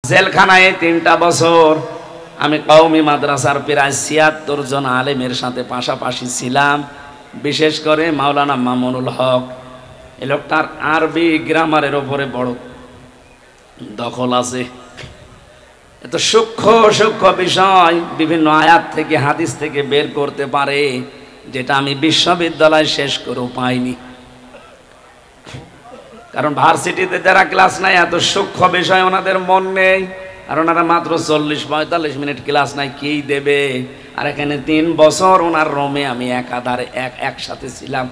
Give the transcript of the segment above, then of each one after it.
জেলখানায় 3টা বছর আমি কওমি মাদ্রাসার প্রায় 76 জন আলেমের সাথে পাশাপাশি ছিলাম। বিশেষ করে মাওলানা মামুনুল হক, এই লোকটার আরবি গ্রামারের ওপরে বড় দখল আছে। এত সূক্ষ্ম সূক্ষ্ম বিষয় বিভিন্ন আয়াত থেকে হাদিস থেকে বের করতে পারে, যেটা আমি বিশ্ববিদ্যালয় শেষ করেও পাইনি। কারণ ভার্সিটিতে যারা ক্লাস নেয় এত সূক্ষ্ম বিষয় ওনাদের মন নেই, আর ওনারা মাত্র 40-45 মিনিট ক্লাস নাই, কি দেবে? আর এখানে 3 বছর ওনার রুমে আমি একাধারে একসাথে ছিলাম।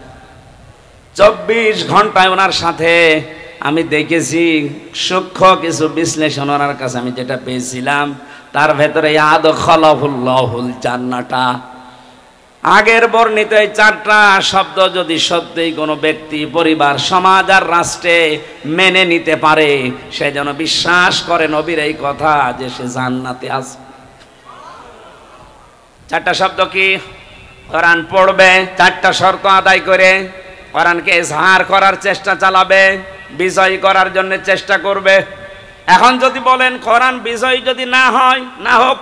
24 ঘন্টায় ওনার সাথে আমি দেখেছি সূক্ষ্ম কিছু বিশ্লেষণ ওনার কাছে আমি যেটা পেয়েছিলাম, তার ভেতরে আদখালাহুল্লাহুল জান্নাতা, আগের বর্ণিত এই 4টা শব্দ যদি সত্যিই কোনো ব্যক্তি, পরিবার, সমাজ আর রাষ্ট্রে মেনে নিতে পারে, সে যেন বিশ্বাস করে নবীর এই কথা যে সে জান্নাতে আছে। 4টা শব্দ কি? কোরআন পড়বে, 4টা শর্ত আদায় করে কোরআনকে ইজহার করার চেষ্টা চালাবে, বিজয় করার জন্য চেষ্টা করবে। এখন যদি বলেন কোরআন বিজয় যদি না হয়, না হোক,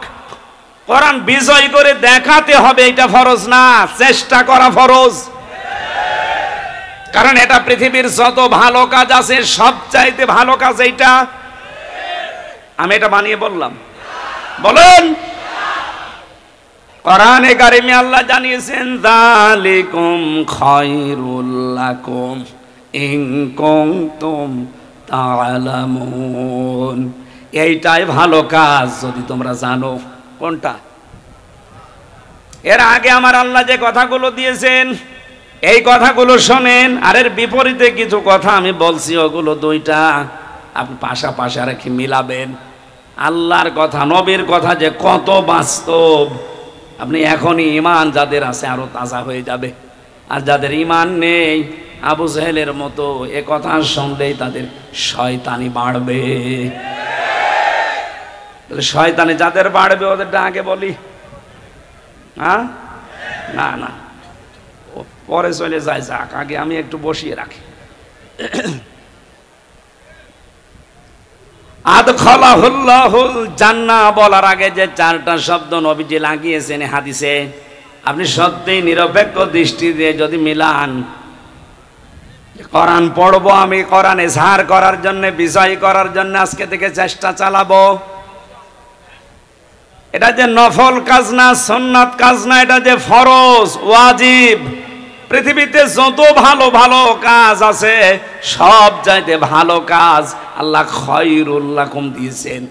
কোরআন বিজয় করে দেখাতে হবে, এটা ফরজ না, চেষ্টা করা ফরজ। কারণ এটা পৃথিবীর যত ভালো কাজ আছে সবচাইতে ভালো কাজ এইটা। আমি এটা বানিয়ে বললাম? বলেন। কোরআনে কারিমে আল্লাহ জানিয়েছেন যালিকুম খায়রুল লাকুম ইন কুনতুম তা'লামুন, এইটাই ভালো কাজ যদি তোমরা জানো। কোনটা? এর আগে আমার আল্লাহ যে কথাগুলো দিয়েছেন এই কথাগুলো শোনেন, আর এর বিপরীতে কিছু কথা আমি বলছি, ওগুলো 2টা আপনি পাশাপাশি রেখে মিলাবেন। আল্লাহর কথা, নবীর কথা যে কত বাস্তব, আপনি এখনই ঈমান যাদের আছে আরো তাজা হয়ে যাবে। আর যাদের ঈমান নেই, আবু জেহেলের মতো এ কথা শুনলেই তাদের শয়তানি বাড়বে। শয়তানি যাদের বাড়বে ওদেরটা আগে বলি? হ্যাঁ, না না, পরে চলে যায়, যাক, আগে আমি একটু বসিয়ে রাখি। আদখালাহুল্লাহুল জান্নাহ বলার আগে যে 4টা শব্দ নবীজি লাগিয়েছেন হাদিসে, আপনি সত্যিই নিরপেক্ষ দৃষ্টি দিয়ে যদি মিলান, কোরআন পড়বো আমি, কোরআন ইজহার করার জন্য, বিজয় করার জন্য আজকে থেকে চেষ্টা চালাবো, এটা যে নফল কাজ না, সুন্নাত কাজ না, এটা যে ফরজ, ওয়াজিব। পৃথিবীতে যত ভালো ভালো কাজ আছে সব চাইতে ভালো কাজ আল্লাহ খায়রুল লাকুম দিয়েছেন।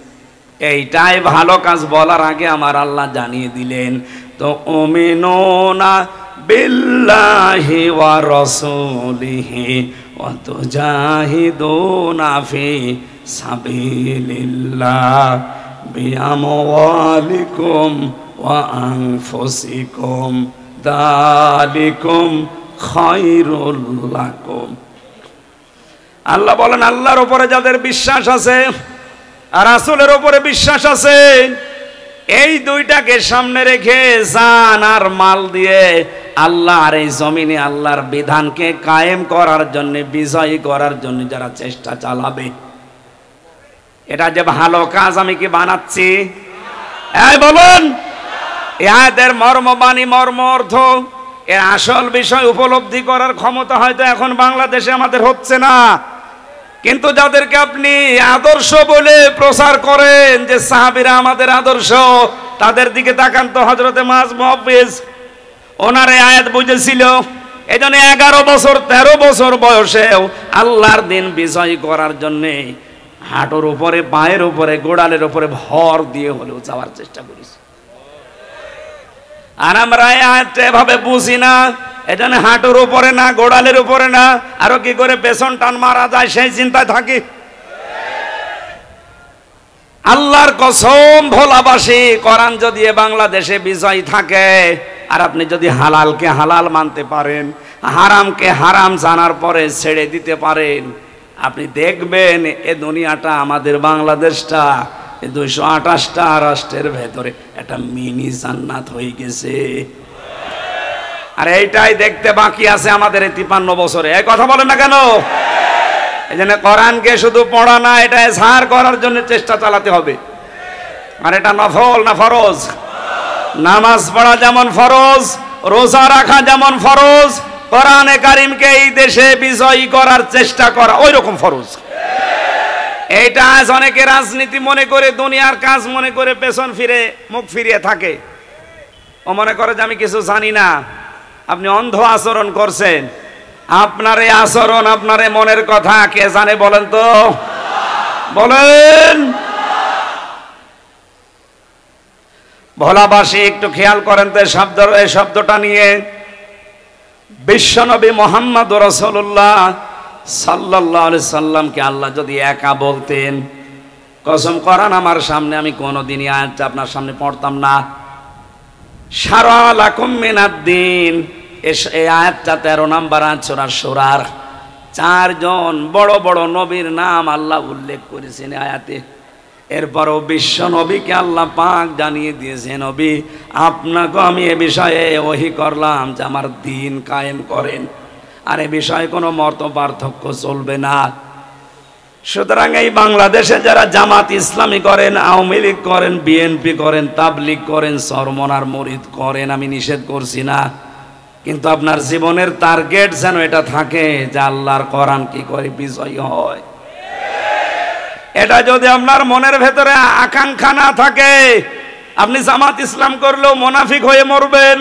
এইটাই ভালো কাজ বলার আগে আমার আল্লাহ জানিয়ে দিলেন, তো উমিনুনা বিল্লাহি ওয়া রাসূলিহি ওয়া তুজাহিদুনা ফি সাবিলিল্লাহ বিআমওয়ালিকুম ওয়া আনফুসিকুম যালিকুম খায়রুল লাকুম। আল্লাহ বলেন, আল্লাহর উপরে যাদের বিশ্বাস আছে আর রাসূলের উপরে বিশ্বাস আছে, এই 2টাকে সামনে রেখে জান আর মাল দিয়ে আল্লাহর এই জমিনে আল্লাহর বিধানকে কায়েম করার জন্য, বিজয়ী করার জন্য যারা চেষ্টা চালাবে, এটা যে ভালো কাজ আমি কি বানাচ্ছি? এই বলুন, এদের মর্মবাণী, মর্ম অর্থ, এর আসল বিষয় উপলব্ধি করার ক্ষমতা হয়তো এখন বাংলাদেশে আমাদের হচ্ছে না। কিন্তু যাদেরকে আপনি আদর্শ বলে প্রচার করেন যে সাহাবীরা আমাদের আদর্শ, তাদের দিকে তাকান তো। হযরতে মুআজ মুহাফিজ, ওনার এই আয়াত বুঝেছিল, এজন্য 11 বছর 13 বছর বয়সেও আল্লাহর দিন বিজয় করার জন্য হাঁটুর উপরে, পায়ের উপরে, গোড়ালের উপরে ভর দিয়ে হলেও যাওয়ার চেষ্টা করেছে। আর আমরা এভাবে বুঝি না, এজন্য হাঁটুর উপরে না, গোড়ালের উপরে না, আরো কি করে পেছন টান মারা যায় সেই চিন্তায় থাকি। আল্লাহর কসম, ভোলাবাসী, কোরআন যদি বাংলাদেশে বিজয় থাকে আর আপনি যদি হালালকে হালাল মানতে পারেন, হারামকে হারাম জানার পরে ছেড়ে দিতে পারেন, আপনি দেখবেন এ দুনিয়াটা, আমাদের বাংলাদেশটা 228টা রাষ্ট্রের ভেতরে একটা মিনি জান্নাত হয়ে গেছে। আর এইটাই দেখতে বাকি আছে আমাদের এই 53 বছরে। এই কথা বলেন না কেন? এই জন্য কোরআনকে শুধু পড়া না, এটা এজহার করার জন্য চেষ্টা চালাতে হবে। আর এটা নফল না ফরজ? নামাজ পড়া যেমন ফরজ, রোজা রাখা যেমন ফরজ, কোরআনে কারিমকে এই দেশে বিজয়ী করার চেষ্টা করা ওই রকম ফরজ। এইটা আজ অনেকে রাজনীতি মনে করে, দুনিয়ার কাজ মনে করে পেছন ফিরে মুখ ফিরিয়ে থাকে। ও মনে করে যে আমি কিছু জানি না। আপনি অন্ধ আচরণ করছেন। আপনার এই আচরণ, আপনার এই মনের কথা কে জানে বলেন তো? বলেন। ভোলাবাসী একটু খেয়াল করেন তো এই শব্দটা নিয়ে। বিশ্বনবী মুহাম্মদ রাসূলুল্লাহ সাল্লাল্লাহু আলাইহি সাল্লামকে আল্লাহ যদি একা বলতেন, কসম করেন আমার সামনে আমি কোনোদিনই আয়াতটা আপনার সামনে পড়তাম না। শারা লাকুম মিনাদ-দ্বীন, এই আয়াতটা 13 নম্বর আয়াত সূরা শুরার। 4 জন বড় বড় নবীর নাম আল্লাহ উল্লেখ করেছেন আয়াতে। এরপরও বিশ্ব নবীকে আল্লাহ পাক জানিয়ে দিয়েছেন, নবী আপনাকে আমি এ বিষয়ে ওহী করলাম যে আমার দ্বীন কায়েম করেন, আর এ বিষয়ে কোনো মত পার্থক্য চলবে না। সুতরাং এই বাংলাদেশে যারা জামাত ইসলামী করেন, আওয়ামী লীগ করেন, বিএনপি করেন, তাবলীগ করেন, চরমনার মুরিদ করেন, আমি নিষেধ করছি না, কিন্তু আপনার জীবনের টার্গেট যেন এটা থাকে যে আল্লাহর কোরআন কি করে বিজয়ী হয়। এটা যদি আপনার মনের ভেতরে আকাঙ্ক্ষা না থাকে, আপনি জামাত ইসলাম করলেও মুনাফিক হয়ে মরবেন,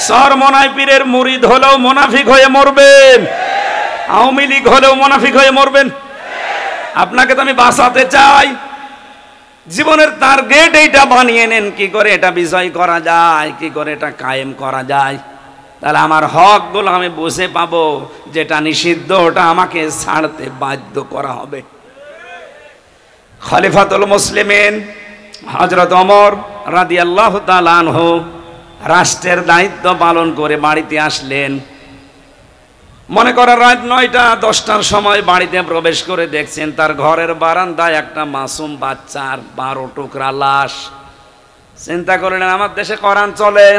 চরমনাই পীরের মুরিদ হলেও মুনাফিক হয়ে মরবেন, আওয়ামী লীগ হলেও মুনাফিক হয়ে মরবেন। আপনাকে তো আমি বাঁচাতে চাই। জীবনের টার্গেট এইটা বানিয়ে নেন, কি করে এটা বিজয় করা যায়, কি করে এটা কায়েম করা যায়। তাহলে আমার হকগুলো আমি বুঝে পাবো, যেটা নিষিদ্ধ ওটা আমাকে ছাড়তে বাধ্য করা হবে। খলিফাতুল মুসলিমিন হযরত ওমর রাদিয়াল্লাহু তাআলা আনহু রাষ্ট্রের দায়িত্ব পালন করে বাড়িতে আসলেন। মনে করেন রাত 9টা-10টার সময় বাড়িতে প্রবেশ করে দেখছেন তার ঘরের বারান্দায় একটা মাসুম বাচ্চার 12 টুকরা লাশ। চিন্তা করলেন আমার দেশে কোরআন চলে,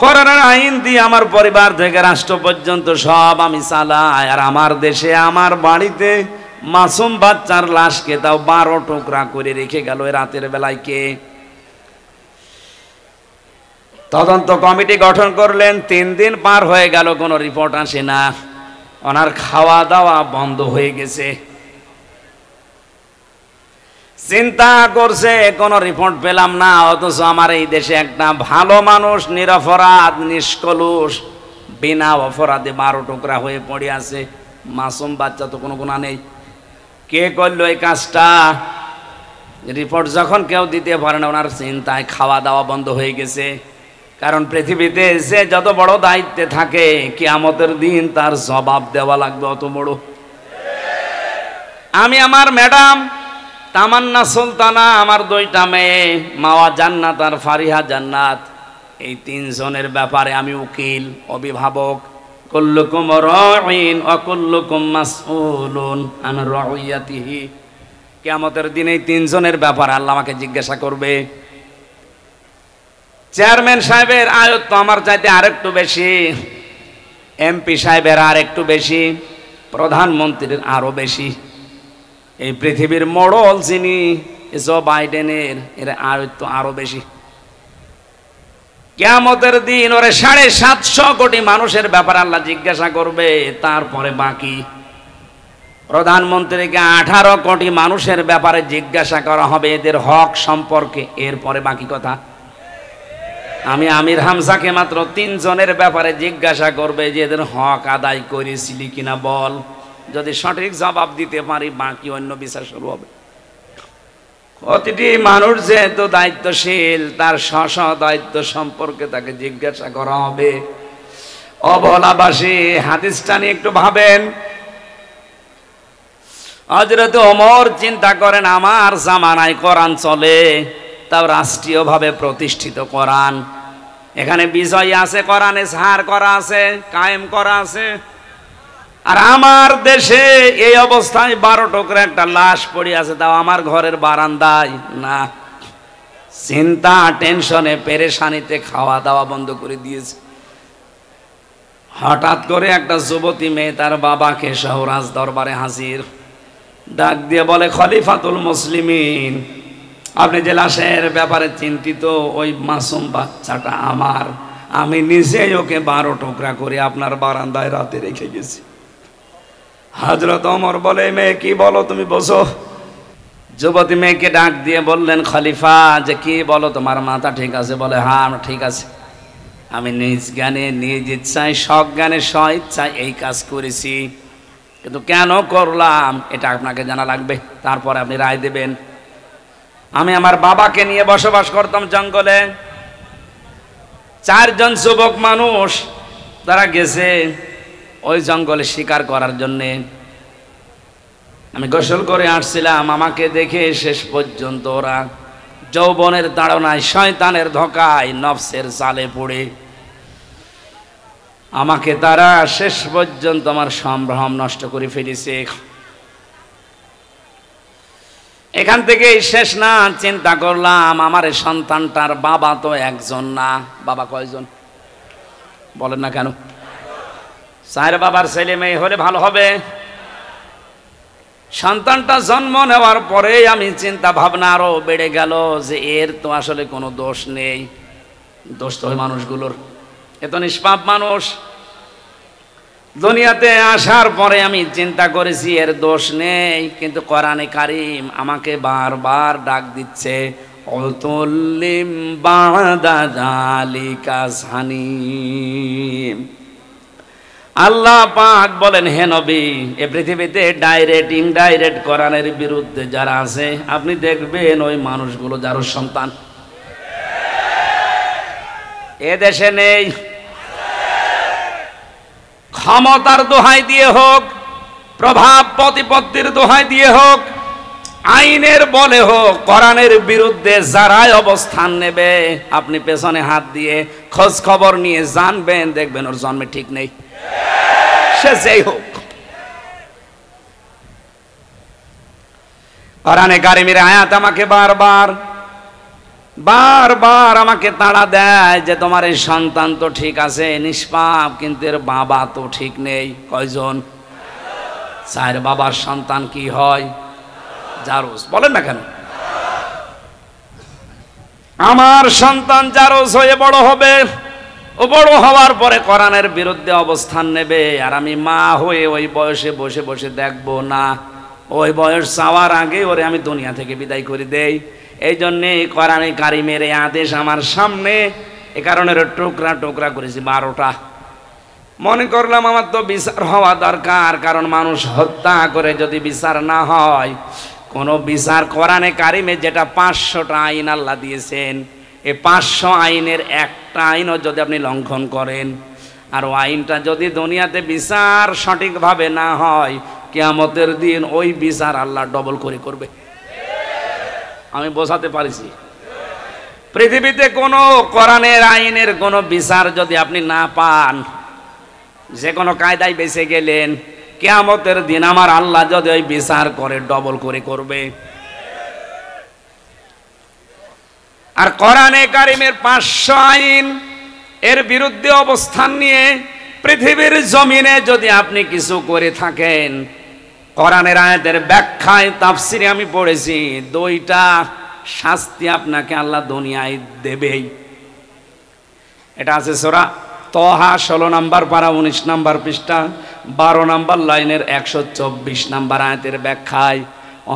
কোরআনের আইন দিয়ে আমার পরিবার থেকে রাষ্ট্র পর্যন্ত সব আমি চালাই, আর আমার দেশে আমার বাড়িতে মাসুম বাচ্চার লাশকে তাও 12 টুকরা করে রেখে গেল রাতের বেলায় কে? তদন্ত কমিটি গঠন করলেন। 3 দিন পার হয়ে গেল, কোনো রিপোর্ট আসে না। ওনার খাওয়া দাওয়া বন্ধ হয়ে গেছে। চিন্তা করছে কোনো রিপোর্ট পেলাম না, অথচ আমার এই দেশে একটা ভালো মানুষ, নিরপরাধ, নিষ্কলুষ, বিনা অপরাধে 12 টুকরা হয়ে পড়ে আছে। মাসুম বাচ্চা তো কোনো গুনাহ নেই। কে করলো এই কাজটা? রিপোর্ট যখন কেউ দিতে পারে না, ওনার চিন্তায় খাওয়া দাওয়া বন্ধ হয়ে গেছে। কারণ পৃথিবীতে যে যত বড় দায়িত্বে থাকে, কিয়ামতের দিন তার জবাব দেওয়া লাগবে অত বড়। আমি আমার ম্যাডাম তামান্না সুলতানা, আমার 2টা মেয়ে মাওয়া জান্নাত আর ফারিহা জান্নাত, এই 3 জনের ব্যাপারে আমি উকিল, অভিভাবক। কুল্লুকুম রাঈন ওয়া কুল্লুকুম মাসউলুন আন রাইয়াতিহি। কিয়ামতের দিন এই 3 জনের ব্যাপারে আল্লাহ আমাকে জিজ্ঞাসা করবে। চেয়ারম্যান সাহেবের আয়ত তো আমার চাইতে আরেকটু বেশি, এমপি সাহেবের আর একটু বেশি, প্রধানমন্ত্রীর আরো বেশি। এই পৃথিবীর মোড়ল যিনি জো বাইডেনের, এর আয়ত তো আরো বেশি। কিয়ামতের দিন ওরে 750 কোটি মানুষের ব্যাপারে আল্লাহ জিজ্ঞাসা করবে, তারপরে বাকি। প্রধানমন্ত্রীকে 18 কোটি মানুষের ব্যাপারে জিজ্ঞাসা করা হবে এদের হক সম্পর্কে, এরপরে বাকি কথা। আমি আমির হামজাকে মাত্র 3 জনের ব্যাপারে জিজ্ঞাসা করবে যে এদের হক আদায় করেছিলি কিনা বল। যদি সঠিক জবাব দিতে পারি, বাকি অন্য বিচার শুরু হবে। প্রতিটি মানুষ যেহেতু দায়িত্বশীল, তার স্ব দায়িত্ব সম্পর্কে তাকে জিজ্ঞাসা করা হবে। অবলাবাসী হাদিসটা নিয়ে একটু ভাবেন। হযরত ওমর চিন্তা করেন, আমার জামানায় কোরআন চলে, তাও রাষ্ট্রীয়ভাবে প্রতিষ্ঠিত কোরআন। এখানে বিজয় আছে, কোরআনে এজহার করা আছে, কায়েম করা আছে। আর আমার দেশে এই অবস্থায় 12 টুকরা একটা লাশ পড়ে আছে, তাও আমার ঘরের বারান্দায়। না, চিন্তা, টেনশনে, পেরেশানিতে খাওয়া দাওয়া বন্ধ করে দিয়েছে। হঠাৎ করে একটা যুবতী মেয়ে তার বাবাকে সহ রাজ দরবারে হাজির, ডাক দিয়ে বলে, খলিফাতুল মুসলিমিন, আপনি যে লাশের ব্যাপারে চিন্তিত, ওই মাসুম বাচ্চাটা আমার, আমি নিজেই ওকে 12 টুকরা করে আপনার বারান্দায় রাতে রেখে গেছি। হযরত ওমর বলে, মেয়ে কি বলো, তুমি বসো। যুবতী মেয়েকে ডাক দিয়ে বললেন, খলিফা, যে কি বলো, তোমার মাথা ঠিক আছে? বলে, হ্যাঁ ঠিক আছে, আমি নিজ জ্ঞানে নিজ ইচ্ছায় সজ্ঞানে স্ব ইচ্ছায় এই কাজ করেছি, কিন্তু কেন করলাম এটা আপনাকে জানা লাগবে, তারপরে আপনি রায় দেবেন। আমি আমার বাবাকে নিয়ে বসবাস করতাম জঙ্গলে। 4 জন যুবক মানুষ তারা গেছে ওই জঙ্গলে শিকার করার জন্যে। আমি গোসল করে আসছিলাম, আমাকে দেখে শেষ পর্যন্ত ওরা যৌবনের তাড়নায়, শয়তানের ধোঁকায়, নফসের জালে পড়ে আমাকে তারা শেষ পর্যন্ত আমার সম্ভ্রম নষ্ট করে ফেলেছে। এখান থেকেই শেষ না, চিন্তা করলাম আমার এই সন্তানটার বাবা তো একজন না, বাবা কয়জন বলেন না কেন? 4 বাবার ছেলে মেয়ে হলে ভালো হবে। সন্তানটা জন্ম নেওয়ার পরে আমি চিন্তা ভাবনা আরো বেড়ে গেল যে এর তো আসলে কোনো দোষ নেই, দোষ তো ওই মানুষগুলোর, এ তো নিষ্পাপ মানুষ। দুনিয়াতে আসার পরে আমি চিন্তা করেছি এর দোষ নেই, কিন্তু কোরআনে কারীম আমাকে বারবার ডাক দিচ্ছে, অতুল্লিম বাদা যালিকা জানিম। আল্লাহ পাক বলেন, হে নবী, এ পৃথিবীতে ডাইরেক্ট ইনডাইরেক্ট কোরআনের বিরুদ্ধে যারা আছে আপনি দেখবেন ওই মানুষগুলো যার সন্তান এ দেশে নেই। ক্ষমতার দোহাই দিয়ে হোক, প্রভাব প্রতিপত্তির দোহাই দিয়ে হোক, আইনের বলে হোক, কোরআনের বিরুদ্ধে যারাই অবস্থান নেবে আপনি পেছনে হাত দিয়ে খোঁজ খবর নিয়ে জানবেন, দেখবেন ওর জন্মে ঠিক নেই, সে যেই হোক। কোরআনে কারীমের আয়াত আমাকে বারবার আমাকে তাড়া দেয় যে তোমার এই সন্তান তো ঠিক আছে, নিষ্পাপ, কিন্তু এর বাবা তো ঠিক নেই। কয়জন? 4 বাবার সন্তান কি হয়? জারজ। বলেন না কেন? আমার সন্তান জারজ হয়ে বড় হবে, ও বড় হওয়ার পরে কোরআনের বিরুদ্ধে অবস্থান নেবে, আর আমি মা হয়ে ওই বয়সে বসে বসে দেখবো না, ওই বয়স চাওয়ার আগে ওরে আমি দুনিয়া থেকে বিদায় করে দেই। এই জন্যে কোরআনে কারীমের এই আদেশ আমার সামনে, এ কারণে টুকরা টুকরা করেছি 12টা। মনে করলাম আমার তো বিচার হওয়া দরকার, কারণ মানুষ হত্যা করে যদি বিচার না হয়, কোনো বিচার কোরআনে কারীমে যেটা 500টা আইন আল্লাহ দিয়েছেন, এই 500 আইনের একটা আইনও যদি আপনি লঙ্ঘন করেন, আর ওই আইনটা যদি দুনিয়াতে বিচার সঠিকভাবে না হয়, কিয়ামতের দিন ওই বিচার আল্লাহ ডবল করে করবে। আমি বোঝাতে পারিছি? পৃথিবীতে কোনো কোরআনের আইনের কোনো বিচার যদি আপনি না পান, যে কোনো কায়দায় বেঁচে গেলেন, কিয়ামতের দিন আমার আল্লাহ যদি ওই বিচার করে ডবল করে করবে। আর কোরআনে কারীমের 500 আইন এর বিরুদ্ধে অবস্থান নিয়ে পৃথিবীর জমিনে যদি আপনি কিছু করে থাকেন, কোরআনের আয়াতের ব্যাখ্যায় তাফসিরে আমি পড়েছি 2টা শাস্তি আপনাকে আল্লাহ দুনিয়ায় দেবেই। এটা আছে সূরা তহা 16 নম্বর পারা 19 নম্বর পৃষ্ঠা 12 নম্বর লাইনের 124 নম্বর আয়াতের ব্যাখ্যায়,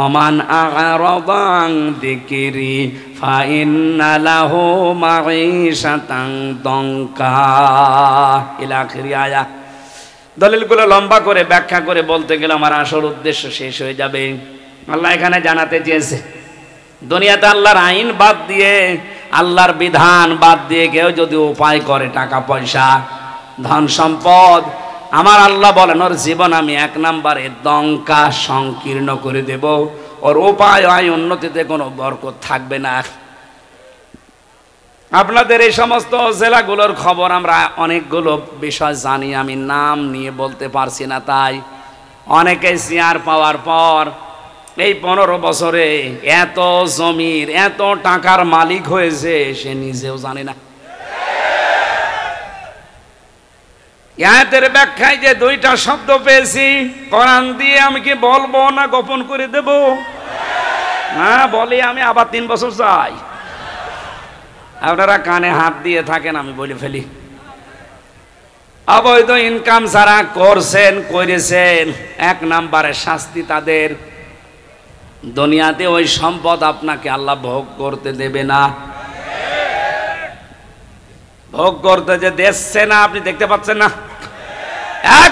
ওমান আ'রাদা আন যিকরি ফাইন্না লাহু মাঈশাতান দঙ্কা ইলা আখির আয়াত। দলিলগুলো লম্বা করে ব্যাখ্যা করে বলতে গেলে আমার আসল উদ্দেশ্য শেষ হয়ে যাবে। আল্লাহ এখানে জানাতে চেয়েছে, দুনিয়াতে আল্লাহর আইন বাদ দিয়ে, আল্লাহর বিধান বাদ দিয়ে কেউ যদি উপায় করে টাকা পয়সা ধন সম্পদ, আমার আল্লাহ বলেন ওর জীবন আমি 1 নম্বরে দঙ্কা সংকীর্ণ করে দেব, ওর উপায় হয় উন্নতিতে কোনো বরকত থাকবে না। আপনাদের এই সমস্ত জেলাগুলোর খবর আমরা অনেকগুলো বিষয় জানি, আমি নাম নিয়ে বলতে পারছি না, তাই অনেকে চেয়ার পাওয়ার পর এই 15 বছরে এত জমির এত টাকার মালিক হয়েছে সে নিজেও জানে না। আয়াতের ব্যাখ্যায় যে দুইটা শব্দ পেয়েছি কোরআন দিয়ে, আমি কি বলবো না গোপন করে দেব? হ্যাঁ বলি, আমি আবার 3 বছর চাই। আপনারা কানে হাত দিয়ে থাকেন, আমি বলে ফেলি। অবৈধ ইনকাম যারা করেছেন 1 নম্বরে শাস্তি তাদের, দুনিয়াতে ওই সম্পদ আপনাকে আল্লাহ ভোগ করতে দেবে না। ভোগ করতে যে দিচ্ছে না, আপনি দেখতে পাচ্ছেন না?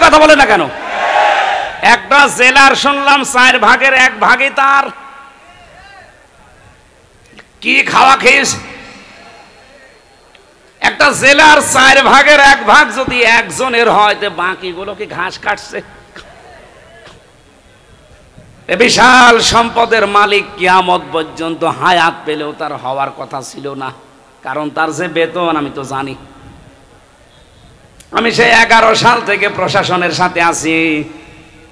কথা বলে না কেন? একটা জেলার শুনলাম 4 ভাগের 1 ভাগই তার। কি খাওয়া খেয়েছে? একটা জেলার 4 ভাগের 1 ভাগ যদি একজনের হয়, তো বাকিগুলো কি ঘাস কাটছে? বিশাল সম্পদের মালিক কিয়ামত পর্যন্ত হায়াত পেলেও তার হওয়ার কথা ছিল না, কারণ তার যে বেতন আমি তো জানি। আমি সেই 11 সাল থেকে প্রশাসনের সাথে আছি,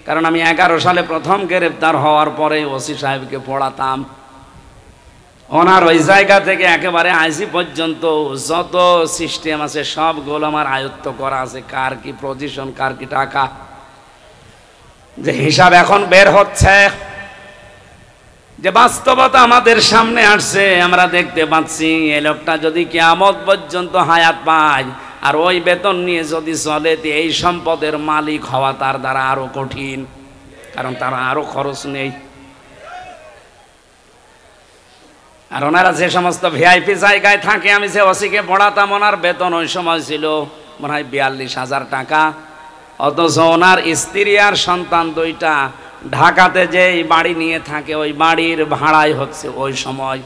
কারণ আমি 11 সালে প্রথম গ্রেফতার হওয়ার পরে ওসি সাহেবকে পড়াতাম। ওনার ওই জায়গা থেকে একেবারে আইসি পর্যন্ত যত সিস্টেম আছে সবগুলো আমার আয়ত্ত করা আছে। কার কি পজিশন, কার কি টাকা, যে হিসাব এখন বের হচ্ছে, যে বাস্তবতা আমাদের সামনে আসছে, আমরা দেখতে পাচ্ছি এই লোকটা যদি কিয়ামত পর্যন্ত হায়াত পায় আর ওই বেতন নিয়ে যদি চলে, এই সম্পদের মালিক হওয়া তার দ্বারা আরো কঠিন, কারণ তার আরো খরচ নেই। আর ওনারা যে সমস্ত ভিআইপি জায়গায় থাকে, আমি যে ওসিকে পড়াতাম, ওনার বেতন ওই সময় ছিল মনে হয় 42,000 টাকা, অথচ ওনার স্ত্রী আর সন্তান 2টা ঢাকাতে যে বাড়ি নিয়ে থাকে, ওই বাড়ির ভাড়াই হচ্ছে ওই সময়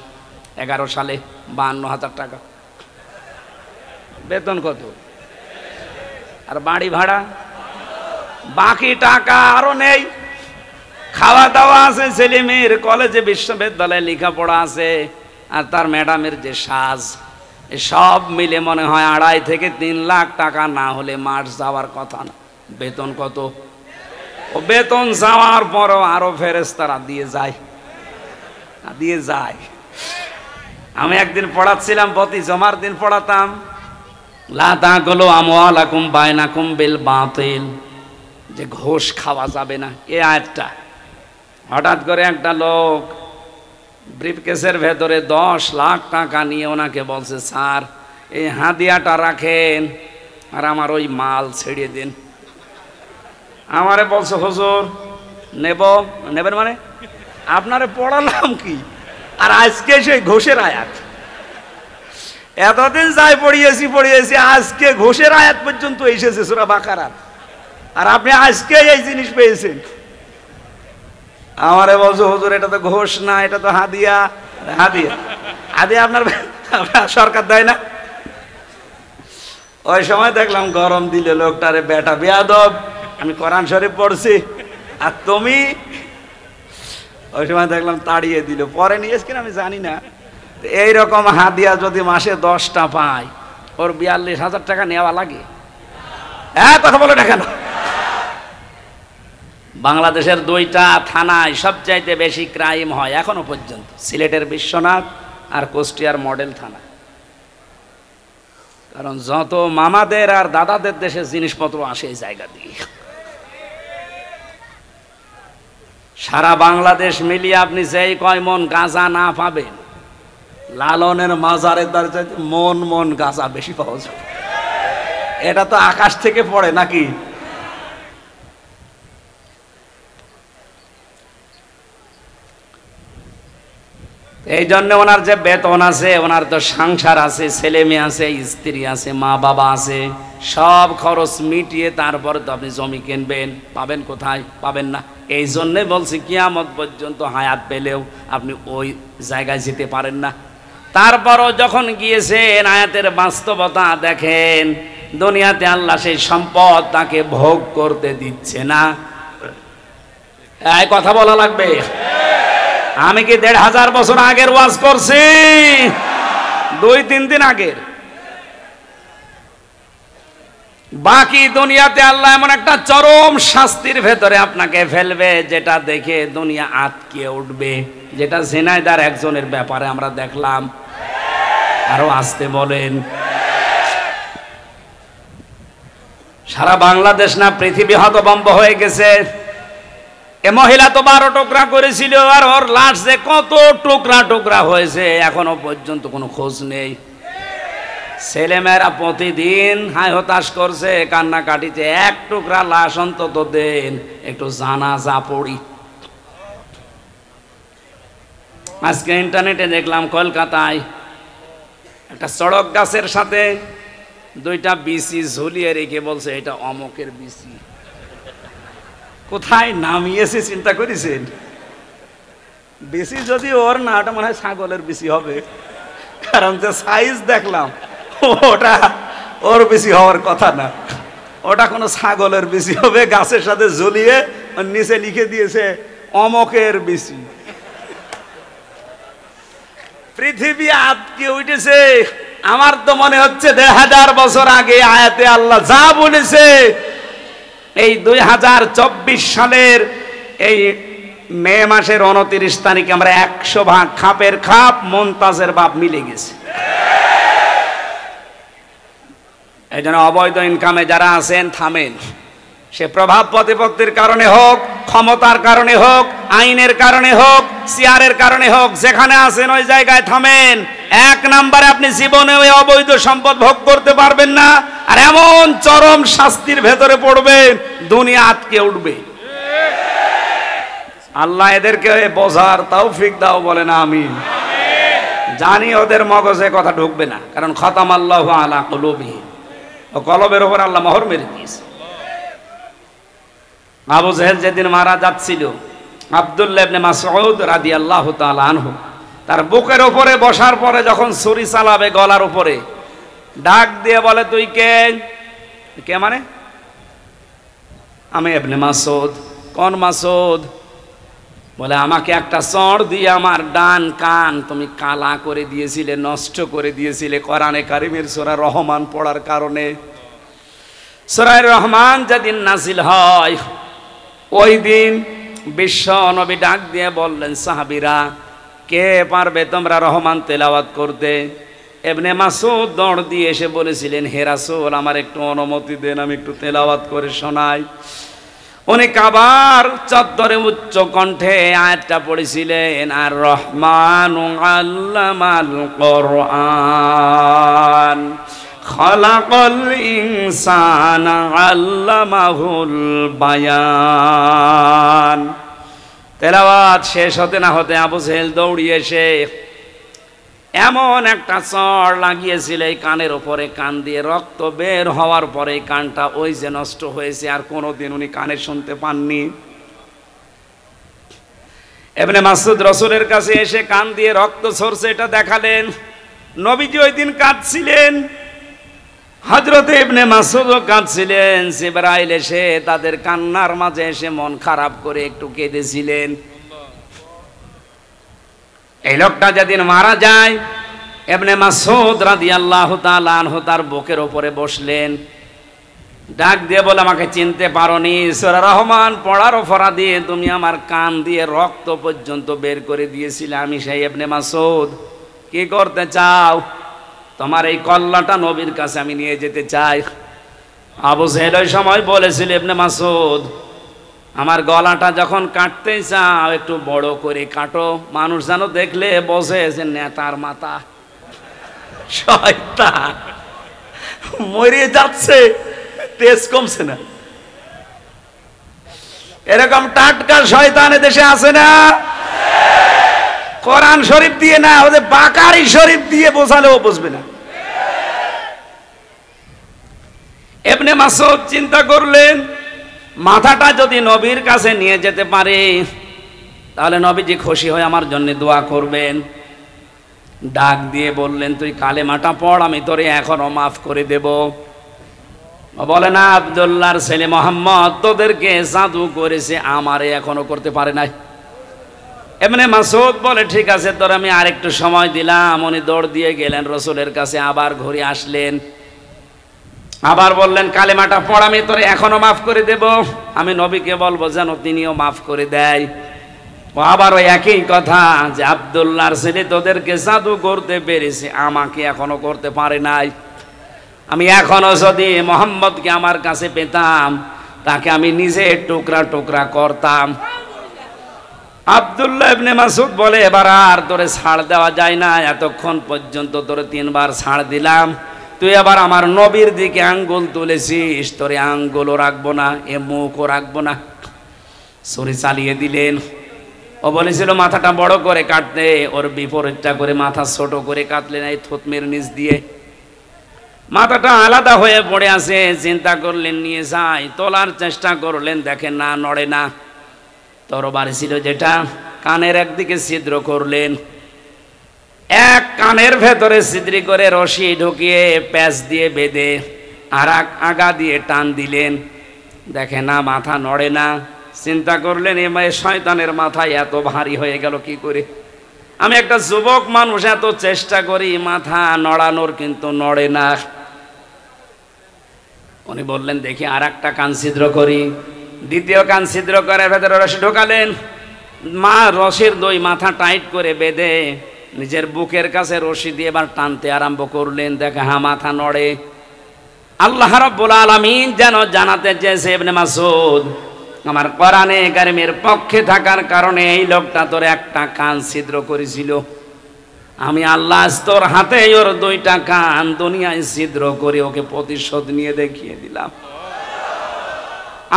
11 সালে 52,000 টাকা। বেতন কত? আর বাড়ি ভাড়া, বাকি টাকা আরো নেই। খাওয়া দাওয়া আছে, ছেলে মেয়ের কলেজে বিশ্ববিদ্যালয়ে লেখাপড়া আছে, আর তার ম্যাডামের যে সাজ, সব মিলে মনে হয় 2.5 থেকে 3 লাখ টাকা না হলে মাস যাওয়ার কথা না। বেতন কত? ও বেতন যাওয়ার পরও আরো ফেরেশতারা দিয়ে যায়। আমি একদিন পড়াচ্ছিলাম, প্রতি জমার দিন পড়াতাম, লা তাকুলু আমওয়ালাকুম বাইনাকুম বিল বাতিল, যে ঘুষ খাওয়া যাবে না। এই আয়াতটা হঠাৎ করে একটা লোক ব্রিফকেসের ভেতরে 10 লাখ টাকা নিয়ে ওনাকে বলছে, স্যার এই হাদিয়াটা রাখেন আর আমার ওই মাল ছেড়ে দিন। আমারে বলছে, হুজুর নেবেন মানে আপনারে পড়ালাম কি, আর আজকে সেই ঘুষের আয়াত। এতদিন যাই পড়িয়েছি, আজকে ঘুষের আয়াত পর্যন্ত এসেছে সূরা বাকারার, আর আপনি আজকে এই জিনিস পেয়েছেন। আমারে বলছো, হুজুর এটা তো ঘোষ না, এটা তো হাদিয়া। আপনার সরকার দেয় না? ওই সময় দেখলাম গরম দিলে লোকটারে, বেটা বেয়াদব, আমি কোরআন শরীফ পড়ছি আর তুমি। ওই সময় দেখলাম তাড়িয়ে দিল। পরে নিয়েছে কিনা আমি জানি না। এইরকম হাদিয়া যদি মাসে 10টা পায়, ওর 42,000 টাকা নেওয়া লাগে? কথা বলে না কেন? বাংলাদেশের 2টা থানায় সবচাইতে বেশি ক্রাইম হয় এখনো পর্যন্ত, সিলেটের বিশ্বনাথ আর কুষ্টিয়ার মডেল থানা। কারণ যত মামাদের আর দাদাদের দেশে জিনিসপত্র আসে এই জায়গা দিয়ে। সারা বাংলাদেশ মিলিয়ে আপনি যেই কয় মন গাঁজা না পাবেন, লালনের মাজারের দ্বারা মন গাঁজা বেশি পাওয়া যাবে। এটা তো আকাশ থেকে পড়ে নাকি? এই জন্য ওনার যে বেতন আছে, ওনার তো সংসার আছে, ছেলে মেয়ে আছে, স্ত্রী আছে, মা বাবা আছে, সব খরচ মিটিয়ে তারপরে তো আপনি জমি কিনবেন। পাবেন কোথায়? পাবেন না। এই জন্যে বলছি কিয়ামত পর্যন্ত হায়াত পেলেও আপনি ওই জায়গায় যেতে পারেন না। তারপরও যখন গিয়েছেন, আয়াতের বাস্তবতা দেখেন, দুনিয়াতে আল্লাহ সেই সম্পদ তাকে ভোগ করতে দিচ্ছে না। এই কথা বলা লাগবে। আমি কি 1,500 বছর আগের ওয়াজ করছি? 2-3 দিন আগের। বাকি দুনিয়াতে আল্লাহ এমন একটা চরম শাস্তির ভেতরে আপনাকে ফেলবে, যেটা দেখে দুনিয়া আটকে উঠবে, যেটা ঝিনাইদার একজনের ব্যাপারে আমরা দেখলাম। আরো আসতে বলেন। সারা বাংলাদেশ না পৃথিবী হতভম্ব হয়ে গেছে। এ মহিলা তো 12 টুকরা করেছিল, আর ওর লাশ যে কত টুকরা টুকরা হয়েছে এখনো পর্যন্ত কোনো খোঁজ নেই। ছেলেমেয়েরা প্রতিদিন হায় হতাশ করছে, কান্নাকাটিতে, এক টুকরা লাশ অন্তত দেন, একটু জানাজা পড়ি। আজকে ইন্টারনেটে দেখলাম কলকাতায় একটা সড়ক গাছের সাথে 2টা বিসি ঝুলিয়ে রেখে বলছে এটা অমকের বিসি। কোথায় নামিয়েছে চিন্তা করেছেন? বিসি যদি ওর না, ওটা মনে হয় ছাগলের বিসি হবে, কারণ যে সাইজ দেখলাম ওটা ওর বেশি হওয়ার কথা না, ওটা কোনো ছাগলের বেশি হবে। গাছের সাথে ঝুলিয়ে নিচে লিখে দিয়েছে অমকের বেশি। পৃথিবী আটকে উঠেছে। আমার তো মনে হচ্ছে 1000 বছর আগে আয়াতে আল্লাহ যা বলেছে, এই 2024 সালের এই মে মাসের 29 তারিখে আমরা 100 ভাগ খাপের খাপ মমতাজের বাপ মিলে গেছে। এই জন্য অবৈধ ইনকামে যারা আছেন থামেন। সে প্রভাব প্রতিপত্তির কারণে হোক, ক্ষমতার কারণে হোক, আইনের কারণে হোক, চেয়ারের কারণে হোক, যেখানে আছেন ওই জায়গায় থামেন। 1 নম্বরে আপনি জীবনে ওই অবৈধ সম্পদ ভোগ করতে পারবেন না, আর এমন চরম শাস্তির ভেতরে পড়বেন দুনিয়া আটকে উঠবে। আল্লাহ এদেরকে বোঝার তৌফিক দাও, বলেন আমিন। জানি ওদের মগজে কথা ঢুকবে না, কারণ খতামাল্লাহু আলা কুলুবিহিম, ও কলবের উপর আল্লাহ মোহর মেরে দিয়েছে। আবু জেহেল যেদিন মারা যাচ্ছিল, আব্দুল্লাহ ইবনে মাসউদ রাদিয়াল্লাহু তাআলা আনহু তার বুকের উপরে বসার পরে যখন ছুরি চালাবে গলার উপরে, ডাক দিয়ে বলে তুই কে? কে মানে? আমি ইবনে মাসউদ। কোন মাসউদ? বলে আমাকে একটা চড় দিয়ে আমার ডান কান তুমি কালা করে দিয়েছিলে, নষ্ট করে দিয়েছিলে কোরআনে কারিমের সূরা রহমান পড়ার কারণে। সূরা রহমান যেদিন নাজিল হয় ওই দিন বিশ্ব নবী ডাক দিয়ে বললেন, সাহাবীরা কে পারবে তোমরা রহমান তেলাওয়াত করতে? ইবনে মাসউদ দৌড় দিয়ে এসে বলেছিলেন, হে রাসূল আমার একটু অনুমতি দেন, আমি একটু তেলাওয়াত করে শোনাই। উনি কাবার চত্বরে উচ্চ কণ্ঠে আয়াতটা পড়েছিলেন, আর রহমানু আল্লামাল কোরআন খালাকাল ইনসানা আল্লামাহুল বায়ান। তেলাওয়াত শেষ হতে না হতে আবু জেহেল দৌড়িয়ে এসে এমন একটা চড় লাগিয়েছিল এই কানের উপরে, কান দিয়ে রক্ত বের হওয়ার পরে কানটা ওই যে নষ্ট হয়েছে, আর কোনোদিন উনি কানে শুনতে পাননি। ইবনে মাসউদ রাসূলের কাছে এসে কান দিয়ে রক্ত ঝরছে এটা দেখালেন। নবীজি ওই দিন কাঁদছিলেন, হযরত ইবনে মাসউদও কাঁদছিলেন। জিবরাইল এসে তাদের কান্নার মাঝে এসে মন খারাপ করে একটু কেঁদেছিলেন। এই লোকটা যেদিন মারা যায়, ইবনে মাসউদ রাদিয়াল্লাহু তাআলা আনহু তার বুকের উপরে বসলেন, ডাক দিয়ে বলে আমাকে চিনতে পারোনি? সূরা রহমান পড়ার অপরাধে তুমি আমার কান দিয়ে রক্ত পর্যন্ত বের করে দিয়েছিলে। আমি সেই ইবনে মাসউদ। কি করতে চাও? তোমার এই কল্লাটা নবীর কাছে আমি নিয়ে যেতে চাই। আবু জেহেল ওই সময় বলেছিল, ইবনে মাসউদ আমার গলাটা যখন কাটতে চাও একটু বড় করে কাটো, মানুষ যেন দেখলে বোঝে যে নেতার মাথা। শয়তান মরে যাচ্ছে, তেজ কমছে না। এরকম টাটকা শয়তান দেশে আছে না? কোরআন শরীফ দিয়ে না, ওদের বাকারি শরীফ দিয়ে বোঝালেও বুঝবে না। ইবনে মাসউদ চিন্তা করলেন, মাথাটা যদি নবীর কাছে নিয়ে যেতে পারে তাহলে নবীজি খুশি হয়ে আমার জন্য দোয়া করবেন। ডাক দিয়ে বললেন, তুই কালেমাটা পড়, আমি তোরে এখনো মাফ করে দেব। বলে না, আব্দুল্লাহর ছেলে মোহাম্মদ তোদেরকে জাদু করেছে, আমারে এখনো করতে পারে নাই। ইবনে মাসউদ বলে ঠিক আছে, তোর আমি আরেকটু সময় দিলাম। উনি দৌড় দিয়ে গেলেন রাসূলের কাছে, আবার ঘুরে আসলেন, আবার বললেন কালেমাটা পড়, আমি তোরে এখনো মাফ করে দেব। আমি নবীকে বলবো যেন তিনিও মাফ করে দেয়। ও আবার ওই একই কথা যে আব্দুল্লাহর ছেলে তোদেরকে জাদু করতে পেরেছে, আমাকে এখনো করতে পারে নাই। আমি এখনো যদি মোহাম্মদকে আমার কাছে পেতাম, তাকে আমি নিজে টুকরা টুকরা করতাম। আব্দুল্লাহ ইবনে মাসউদ বলে, এবার আর তোরে ছাড় দেওয়া যায় না, এতক্ষণ পর্যন্ত তোরে 3 বার ছাড় দিলাম, তুই আবার আমার নবীর দিকে আঙ্গুল তুলেছিস, তোরে আঙ্গুলও রাখবো না, এ মুখও রাখবো না। ছুরি চালিয়ে দিলেন। ও বলেছিল মাথাটা বড় করে কাটতে, ওর বিপরীতটা করে মাথা ছোট করে কাটলেন এই থুতমের নিচ দিয়ে। মাথাটা আলাদা হয়ে পড়ে আছে, চিন্তা করলেন নিয়ে যাই, তোলার চেষ্টা করলেন, দেখেন না, নড়ে না। তরবারি ছিল যেটা, কানের একদিকে ছিদ্র করলেন, এক কানের ভেতরে ছিদ্রি করে রশি ঢুকিয়ে প্যাচ দিয়ে বেঁধে আর আগা দিয়ে টান দিলেন, দেখে না, মাথা নড়ে না। চিন্তা করলেন এ শয়তানের মাথায় এত ভারী হয়ে গেল কি করে। আমি একটা যুবক মানুষ, এত চেষ্টা করি মাথা নড়ানোর, কিন্তু নড়ে না। উনি বললেন দেখি আর একটা কান ছিদ্র করি। দ্বিতীয় কান ছিদ্র করে ভেতরে রশি ঢোকালেন, মা রশির দই মাথা টাইট করে বেঁধে নিজের বুকের কাছে রশি দিয়ে এবার টানতে আরম্ভ করলেন, দেখে হ্যাঁ মাথা নড়ে। আল্লাহ রাব্বুল আলামিন যেন জানাতে চেয়েছে, ইবনে মাসউদ আমার কোরআনে কারিমের পক্ষে থাকার কারণে এই লোকটা তোর একটা কান ছিদ্র করেছিল, আমি আল্লাহ তোর হাতে ওর 2টা কান দুনিয়ায় ছিদ্র করে ওকে প্রতিশোধ নিয়ে দেখিয়ে দিলাম।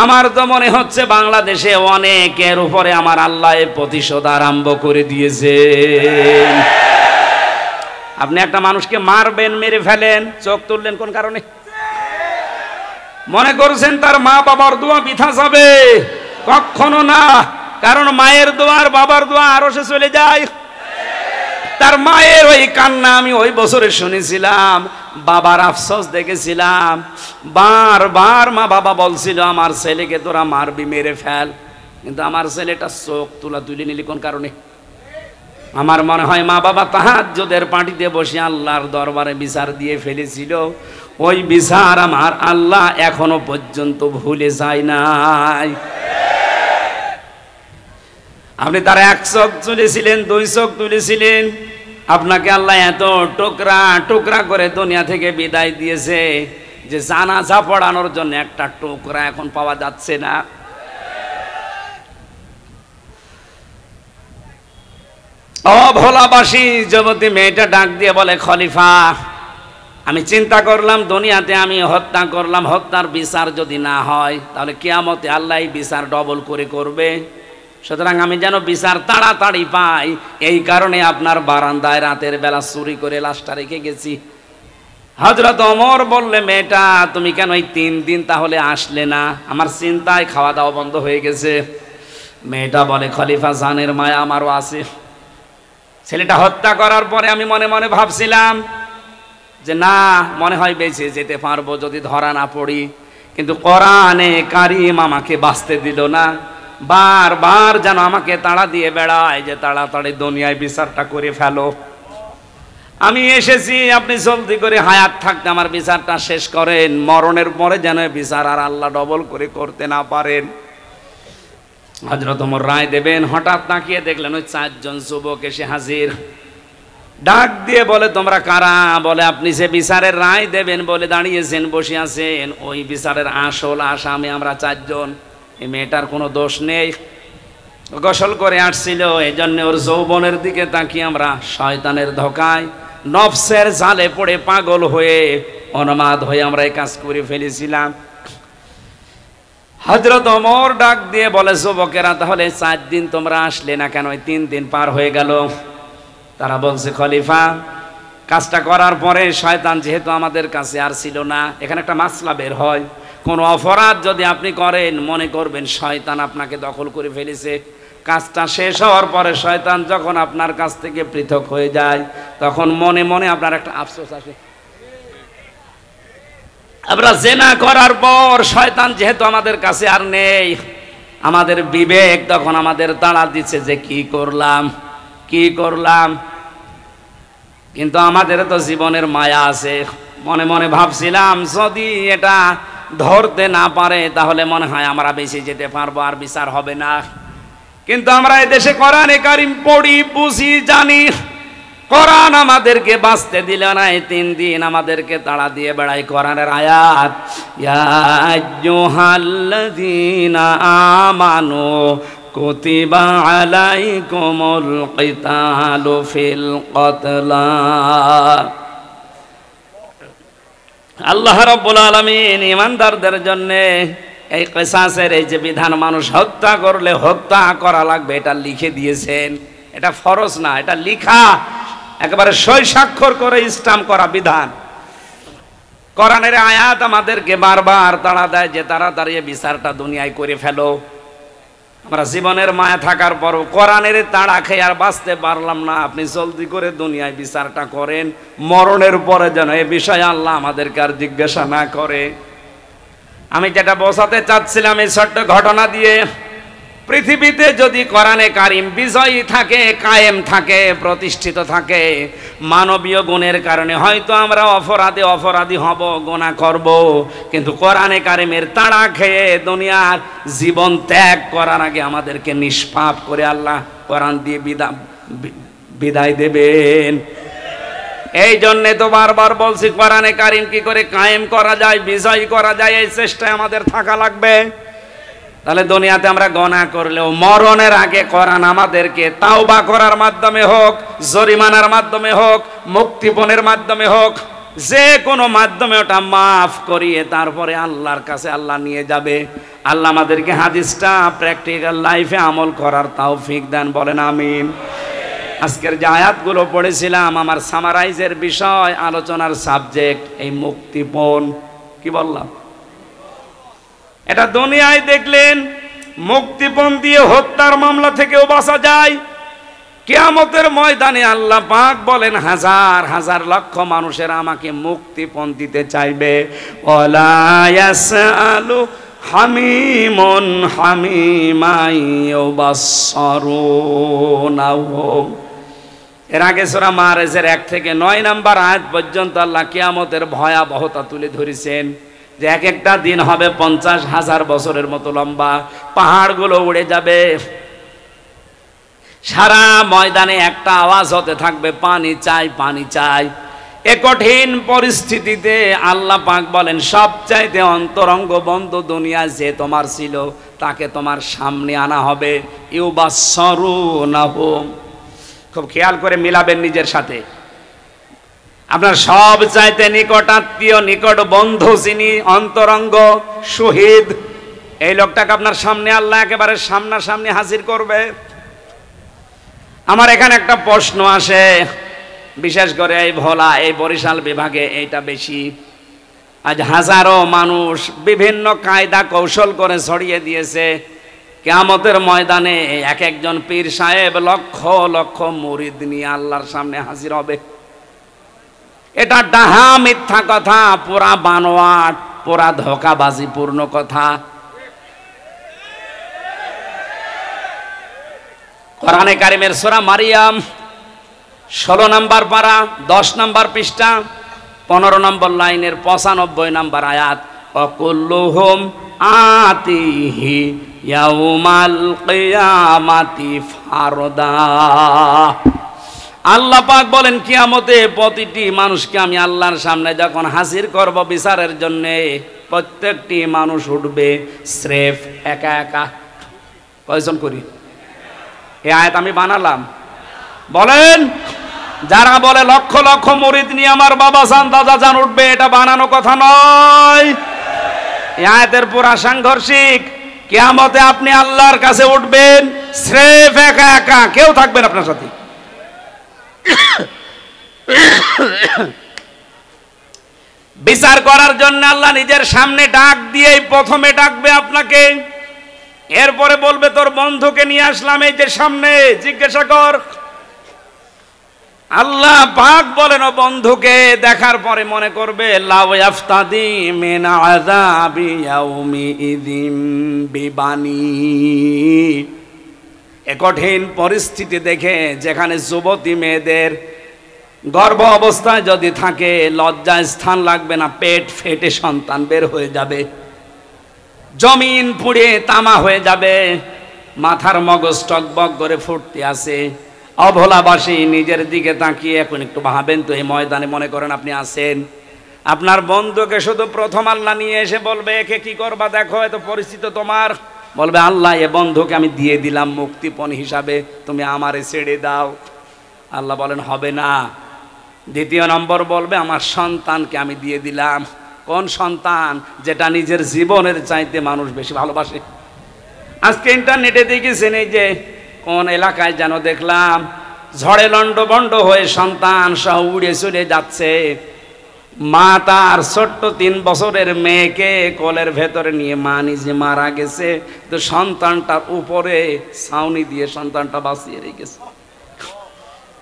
আমার তো মনে হচ্ছে বাংলাদেশে অনেকের উপরে আমার আল্লাহ প্রতিশোধ আরম্ভ করে দিয়েছে। আপনি একটা মানুষকে মারবেন, মেরে ফেলেন, চোখ তুললেন কোন কারণে? মনে করছেন তার মা বাবার দোয়া বৃথা যাবে? কখনো না। কারণ মায়ের দোয়া আর বাবার দোয়া আরশে চলে যায়। তার মায়ের ওই কান্না আমি ওই বছরে শুনেছিলাম, বাবার আফসোস দেখেছিলাম। বারবার মা বাবা বলছিল আমার ছেলেকে তোরা মারবি, মেরে ফেল, কিন্তু আমার ছেলেটা চোখ তুলে নিলি কোন কারণে? আমার মনে হয় মা বাবা তাহাজ্জুদের পাটিতে বসে আল্লাহর দরবারে বিচার দিয়ে ফেলেছিল, ওই বিচার আমার আল্লাহ এখনো পর্যন্ত ভুলে যায় নাই। আপনি তার 1 চোখ তুলেছিলেন, 2 চোখ তুলেছিলেন, আপনাকে আল্লাহ এত টুকরা টুকরা করে দুনিয়া থেকে বিদায় দিয়েছে যে জানাজা পড়ানোর জন্য একটা টুকরা এখন পাওয়া যাচ্ছে না। ও ভোলাবাসী যুবতী মেয়েটা ডাক দিয়ে বলে, খলিফা আমি চিন্তা করলাম দুনিয়াতে আমি হত্যা করলাম, হত্যার বিচার যদি না হয় তাহলে কিয়ামতে আল্লাহ বিচার ডবল করে করবে, সুতরাং আমি যেন বিচার তাড়াতাড়ি পাই, এই কারণে আপনার বারান্দায় রাতের বেলা চুরি করে লাশটা রেখে গেছি। হযরত ওমর বললে, মেয়েটা তুমি কেন এই 3 দিন তাহলে আসলে না? আমার চিন্তায় খাওয়া দাওয়া বন্ধ হয়ে গেছে। মেয়েটা বলে, খলিফা জানের মায়া আমারও আছে। ছেলেটা হত্যা করার পরে আমি মনে মনে ভাবছিলাম যে না, মনে হয় বেঁচে যেতে পারবো যদি ধরা না পড়ি, কিন্তু কোরআনে কারিম আমাকে বাঁচতে দিল না। বারবার যেন আমাকে তাড়া দিয়ে বেড়ায় যে তাড়াতাড়ি দুনিয়ায় বিচারটা করে ফেলো। আমি এসেছি, আপনি জলদি করে হায়াত থাকতে আমার বিচারটা শেষ করেন, মরণের পরে যেন বিচার আর আল্লাহ ডবল করে করতে না পারেন। হযরত ওমর রায় দেবেন, হঠাৎ তাকিয়ে দেখলেন ওই 4 জন যুবক এসে হাজির। ডাক দিয়ে বলে, তোমরা কারা? বলে, আপনি যে বিচারের রায় দেবেন বলে দাঁড়িয়েছেন, বসে আছেন, ওই বিচারের আসল আসামি আমরা 4 জন। এই মেয়েটার কোনো দোষ নেই, গোসল করে আসছিল, এই জন্য ওর যৌবনের দিকে তাকিয়ে আমরা শয়তানের ধোকায় নফসের জালে পড়ে পাগল হয়ে উন্মাদ হয়ে আমরা এই কাজ করে ফেলেছিলাম। হযরত ওমর ডাক দিয়ে বলে, যুবকেরা তাহলে 4 দিন তোমরা আসলে না কেন? 3 দিন পার হয়ে গেল। তারা বলছে, খলিফা কাজটা করার পরে শয়তান যেহেতু আমাদের কাছে আর ছিল না, এখানে একটা মাসলা বের হয়, কোন অপরাধ যদি আপনি করেন মনে করবেন শয়তান আপনাকে দখল করে ফেলেছে, কাজটা শেষ হওয়ার পরে শয়তান যখন আপনার কাছ থেকে পৃথক হয়ে যায় তখন মনে মনে আপনার একটা আফসোস আসে। আমরা জেনা করার পর শয়তান যেহেতু আমাদের কাছে আর নেই, আমাদের বিবেক তখন আমাদের তাড়া দিচ্ছে যে কি করলাম, কিন্তু আমাদের তো জীবনের মায়া আছে। মনে মনে ভাবছিলাম যদি এটা ধরতে না পারে তাহলে মনে হয় আমরা বেঁচে যেতে পারবো, আর বিচার হবে না। কিন্তু আমরা এই দেশে কোরআনে কারিম পড়ি, বুঝি, জানি, কোরআন কোরআন আমাদেরকে বাঁচতে দিল না, এই 3 দিন আমাদেরকে তাড়া দিয়ে বেড়াই কোরআনের আয়াত, ইয়া আইয়ুহাল্লাযীনা আমানু কুতিবা আলাইকুমুল কিতালু ফিল কতলা। আল্লাহ রাব্বুল আলামিন ঈমানদারদের জন্য এই কিসাসের এই যে বিধান, মানুষ হত্যা করলে হত্যা করা লাগবে, এটা লিখে দিয়েছেন। এটা ফরজ না, এটা লিখা, একেবারে সই স্বাক্ষর করে স্টাম্প করা বিধান। কোরআনের আয়াত আমাদেরকে বারবার তাড়া দেয় যে তাড়াতাড়ি বিচারটা দুনিয়ায় করে ফেলো। আমরা জীবনের মায়া থাকার পরও কোরআনের তাড়া খেয়ে আর বাঁচতে পারলাম না, আপনি জলদি করে দুনিয়ায় বিচারটা করেন, মরণের পরে যেন এ বিষয়ে আল্লাহ আমাদেরকে আর জিজ্ঞাসা না করে। আমি যেটা বোঝাতে চাচ্ছিলাম এই ছোট্ট ঘটনা দিয়ে, পৃথিবীতে যদি কোরআনে কারিম বিজয়ী থাকে, কায়েম থাকে, প্রতিষ্ঠিত থাকে, মানবীয় গুণের কারণে হয়তো আমরা অপরাধী হব, গুনাহ করব, কিন্তু কোরআনে কারিমের তাড়া খেয়ে দুনিয়ার জীবন ত্যাগ করার আগে আমাদেরকে নিষ্পাপ করে আল্লাহ কোরআন দিয়ে বিদায় দেবেন। এই জন্যে তো বারবার বলছি কোরআনে কারিম কি করে কায়েম করা যায়, বিজয়ী করা যায়, এই চেষ্টায় আমাদের থাকা লাগবে। তাহলে দুনিয়াতে আমরা গুনাহ করলেও মরণের আগে কোরআন আমাদেরকে তাওবা করার মাধ্যমে হোক, জরিমানার মাধ্যমে হোক, মুক্তিপণের মাধ্যমে হোক, যে কোনো মাধ্যমে ওটা মাফ করিয়ে তারপরে আল্লাহর কাছে আল্লাহ নিয়ে যাবে। আল্লাহ আমাদেরকে হাদিসটা প্র্যাকটিক্যাল লাইফে আমল করার তৌফিক দেন, বলেন আমিন। আজকের যে আয়াতগুলো পড়েছিলাম, আমার সামারাইজের বিষয়, আলোচনার সাবজেক্ট এই মুক্তিপণ। কি বললাম? এটা দুনিয়ায় দেখলেন মুক্তিপণ দিয়ে হত্যার মামলা থেকেও বাঁচা যায়। কিয়ামতের ময়দানে আল্লাহ পাক বলেন হাজার হাজার লক্ষ মানুষের আমাকে মুক্তিপণ দিতে চাইবে। ওয়ালা ইয়াসআলু হামিমুন হামিমাই ইউবাসসারুনাহুম। এর আগে সূরা মাআরিজের 1 থেকে 9 নম্বর আয়াত পর্যন্ত আল্লাহ কিয়ামতের ভয়াবহতা তুলে ধরেছেন, যে এক একটা দিন হবে 50,000 বছরের মতো লম্বা, পাহাড়গুলো উড়ে যাবে, সারা ময়দানে একটা আওয়াজ হতে থাকবে, পানি চাই, পানি চাই। এ কঠিন পরিস্থিতিতে আল্লাহ পাক বলেন সবচাইতে অন্তরঙ্গ বন্ধু দুনিয়ায় যে তোমার ছিল তাকে তোমার সামনে আনা হবে। ইউবাসসারুনাহুম, খুব খেয়াল করে মিলাবেন নিজের সাথে। আপনার সব চাইতে নিকট আত্মীয়, নিকট বন্ধু যিনি, অন্তরঙ্গ শহীদ, এই লোকটাকে আপনার সামনে আল্লাহ একেবারে সামনাসামনি হাজির করবে। আমার এখানে একটা প্রশ্ন আসে, বিশেষ করে এই ভোলা, এই বরিশাল বিভাগে এইটা বেশি। আজ হাজারো মানুষ বিভিন্ন কায়দা কৌশল করে ছড়িয়ে দিয়েছে কিয়ামতের ময়দানে এক একজন পীর সাহেব লক্ষ লক্ষ মুরিদ নিয়ে আল্লাহর সামনে হাজির হবে। এটা ডাহা মিথ্যা কথা, পুরা বানোয়াট, পুরা ধোঁকাবাজিপূর্ণ কথা। কোরআনে কারিমের সূরা মারিয়াম 16 নম্বর পারা 10 নম্বর পৃষ্ঠা 15 নম্বর লাইনের 95 নম্বর আয়াত, ওয়াকুল্লুহুম আতিহি ইয়াউমাল কিয়ামাতি ফারদা। আল্লাহ পাক বলেন কিয়ামতে প্রতিটি মানুষকে আমি আল্লাহর সামনে যখন হাজির করব বিচারের জন্য, প্রত্যেকটি মানুষ উঠবে স্রেফ একা একা। কয়জন করি? এই আয়াত আমি বানালাম? বলেন। যারা বলে লক্ষ লক্ষ মুরিদ নিয়ে আমার বাবা জান, দাদা জান উঠবে, এটা বানানো কথা নয়। এই আয়াতের পুরা সাংঘর্ষিক। কিয়ামতে আপনি আল্লাহর কাছে উঠবেন স্রেফ একা একা, কেউ থাকবেন আপনার সাথে। বিচার করার জন্য আল্লাহ নিজের সামনে ডাক দিয়েই প্রথমে ডাকবে আপনাকে, এরপরে বলবে তোর বন্ধুকে নিয়ে আসলাম এই যে সামনে, জিজ্ঞাসা কর। আল্লাহ পাক বলেন ও বন্ধুকে দেখার পরে মনে করবে লাউ ইয়াফতাদি মিন আযাবি ইয়াউমিইযিম বিবানি। এ কঠিন পরিস্থিতি দেখে, যেখানে যুবতী মেয়েদের গর্ভ অবস্থায় যদি থাকে লজ্জায় স্থান লাগবে না, পেট ফেটে সন্তান বের হয়ে যাবে, জমিন পুড়ে তামা হয়ে যাবে, মাথার মগজ টকবক করে ফুটতে আছে, অভোলাবাসী নিজের দিকে তাকিয়ে এখন একটু ভাবেন তো, এই ময়দানে মনে করেন আপনি আছেন, আপনার বন্ধুকে শুধু প্রথম আল্লাহ নিয়ে এসে বলবে একে কি করবা দেখো, এত পরিচিত তোমার, বলবে আল্লাহ এ বন্ধুকে আমি দিয়ে দিলাম মুক্তিপণ হিসাবে, তুমি আমারে ছেড়ে দাও। আল্লাহ বলেন হবে না। দ্বিতীয় নম্বর বলবে আমার সন্তানকে আমি দিয়ে দিলাম। কোন সন্তান? যেটা নিজের জীবনের চাইতে মানুষ বেশি ভালোবাসে। আজকে ইন্টারনেটে দেখেছেন, এই যে কোন এলাকায় যেন দেখলাম ঝড়ে লন্ডভন্ড হয়ে সন্তান সহ উড়ে চলে যাচ্ছে, মা তার ছোট্ট 3 বছরের মেয়েকে কোলের ভেতরে নিয়ে মা নিজে মারা গেছে, তো সন্তানটার উপরে ছাউনি দিয়ে সন্তানটা বাঁচিয়ে রেখেছে।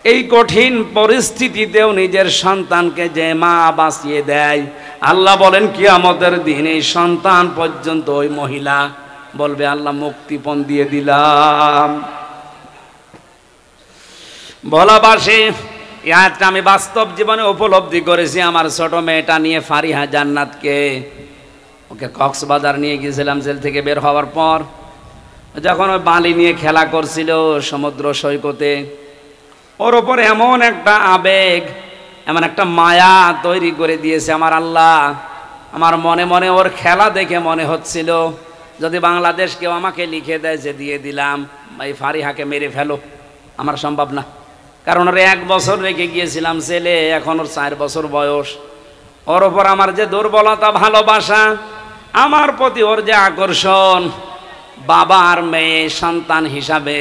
এই কঠিন পরিস্থিতিতেও নিজের সন্তানকে যে মা বাঁচিয়ে দেয়, আল্লাহ বলেন কিয়ামতের দিন এই সন্তান পর্যন্ত ওই মহিলা বলবে আল্লাহ মুক্তিপণ দিয়ে দিলাম। ভোলাবাসী, এটা আমি বাস্তব জীবনে উপলব্ধি করেছি। আমার ছোট মেয়েটা নিয়ে ফারিহা জান্নাতকে, ওকে কক্সবাজার নিয়ে গিয়েছিলাম জেল থেকে বের হওয়ার পর, যখন ওই বালি নিয়ে খেলা করছিল সমুদ্র সৈকতে, ওর ওপর এমন একটা আবেগ, এমন একটা মায়া তৈরি করে দিয়েছে আমার আল্লাহ। আমার মনে মনে ওর খেলা দেখে মনে হচ্ছিল যদি বাংলাদেশ কেউ আমাকে লিখে দেয় যে দিয়ে দিলাম এই ফারিহাকে মেরে ফেলো, আমার সম্ভব না। কারণ ওর 1 বছর রেখে গিয়েছিলাম ছেলে, এখন ওর 4 বছর বয়স। ওর ওপর আমার যে দুর্বলতা, ভালোবাসা, আমার প্রতি ওর যে আকর্ষণ, বাবা আর মেয়ে সন্তান হিসাবে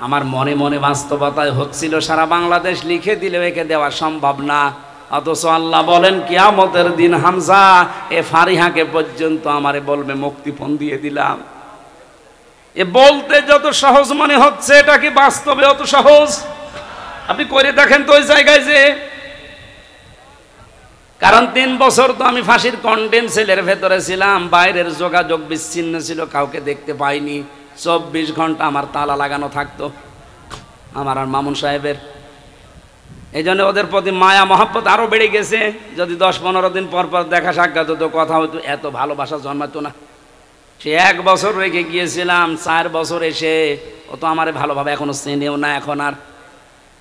আমার মনে মনে বাস্তবতায় হচ্ছিল সারা বাংলাদেশ লিখে দিলেও একে দেওয়া সম্ভব না। অথচ আল্লাহ বলেন কিয়ামতের দিন হামজা এ ফারিহাকে পর্যন্ত আমারে বলবে মুক্তিপণ দিয়ে দিলাম। এ বলতে যত সহজ মনে হচ্ছে, এটা কি বাস্তবে অত সহজ? আপনি করে দেখেন তো ওই জায়গায় যে, কারণ 3 বছর তো আমি ফাঁসির কন্ডেম সেলের ভেতরে ছিলাম, বাইরের যোগাযোগ বিচ্ছিন্ন ছিল, কাউকে দেখতে পাইনি। 24 ঘন্টা আমার তালা লাগানো থাকতো, আমার আর মামুন সাহেবের। এই জন্য ওদের প্রতি মায়া মহব্বত আরো বেড়ে গেছে। যদি 10-15 দিন পর পর দেখা সাক্ষাৎ হতো, কথা হতো, এত ভালোবাসা জন্মাতো না। সে 1 বছর রেখে গিয়েছিলাম, 4 বছর এসে ও তো আমারে ভালোভাবে এখনো চেনেও না। এখন আর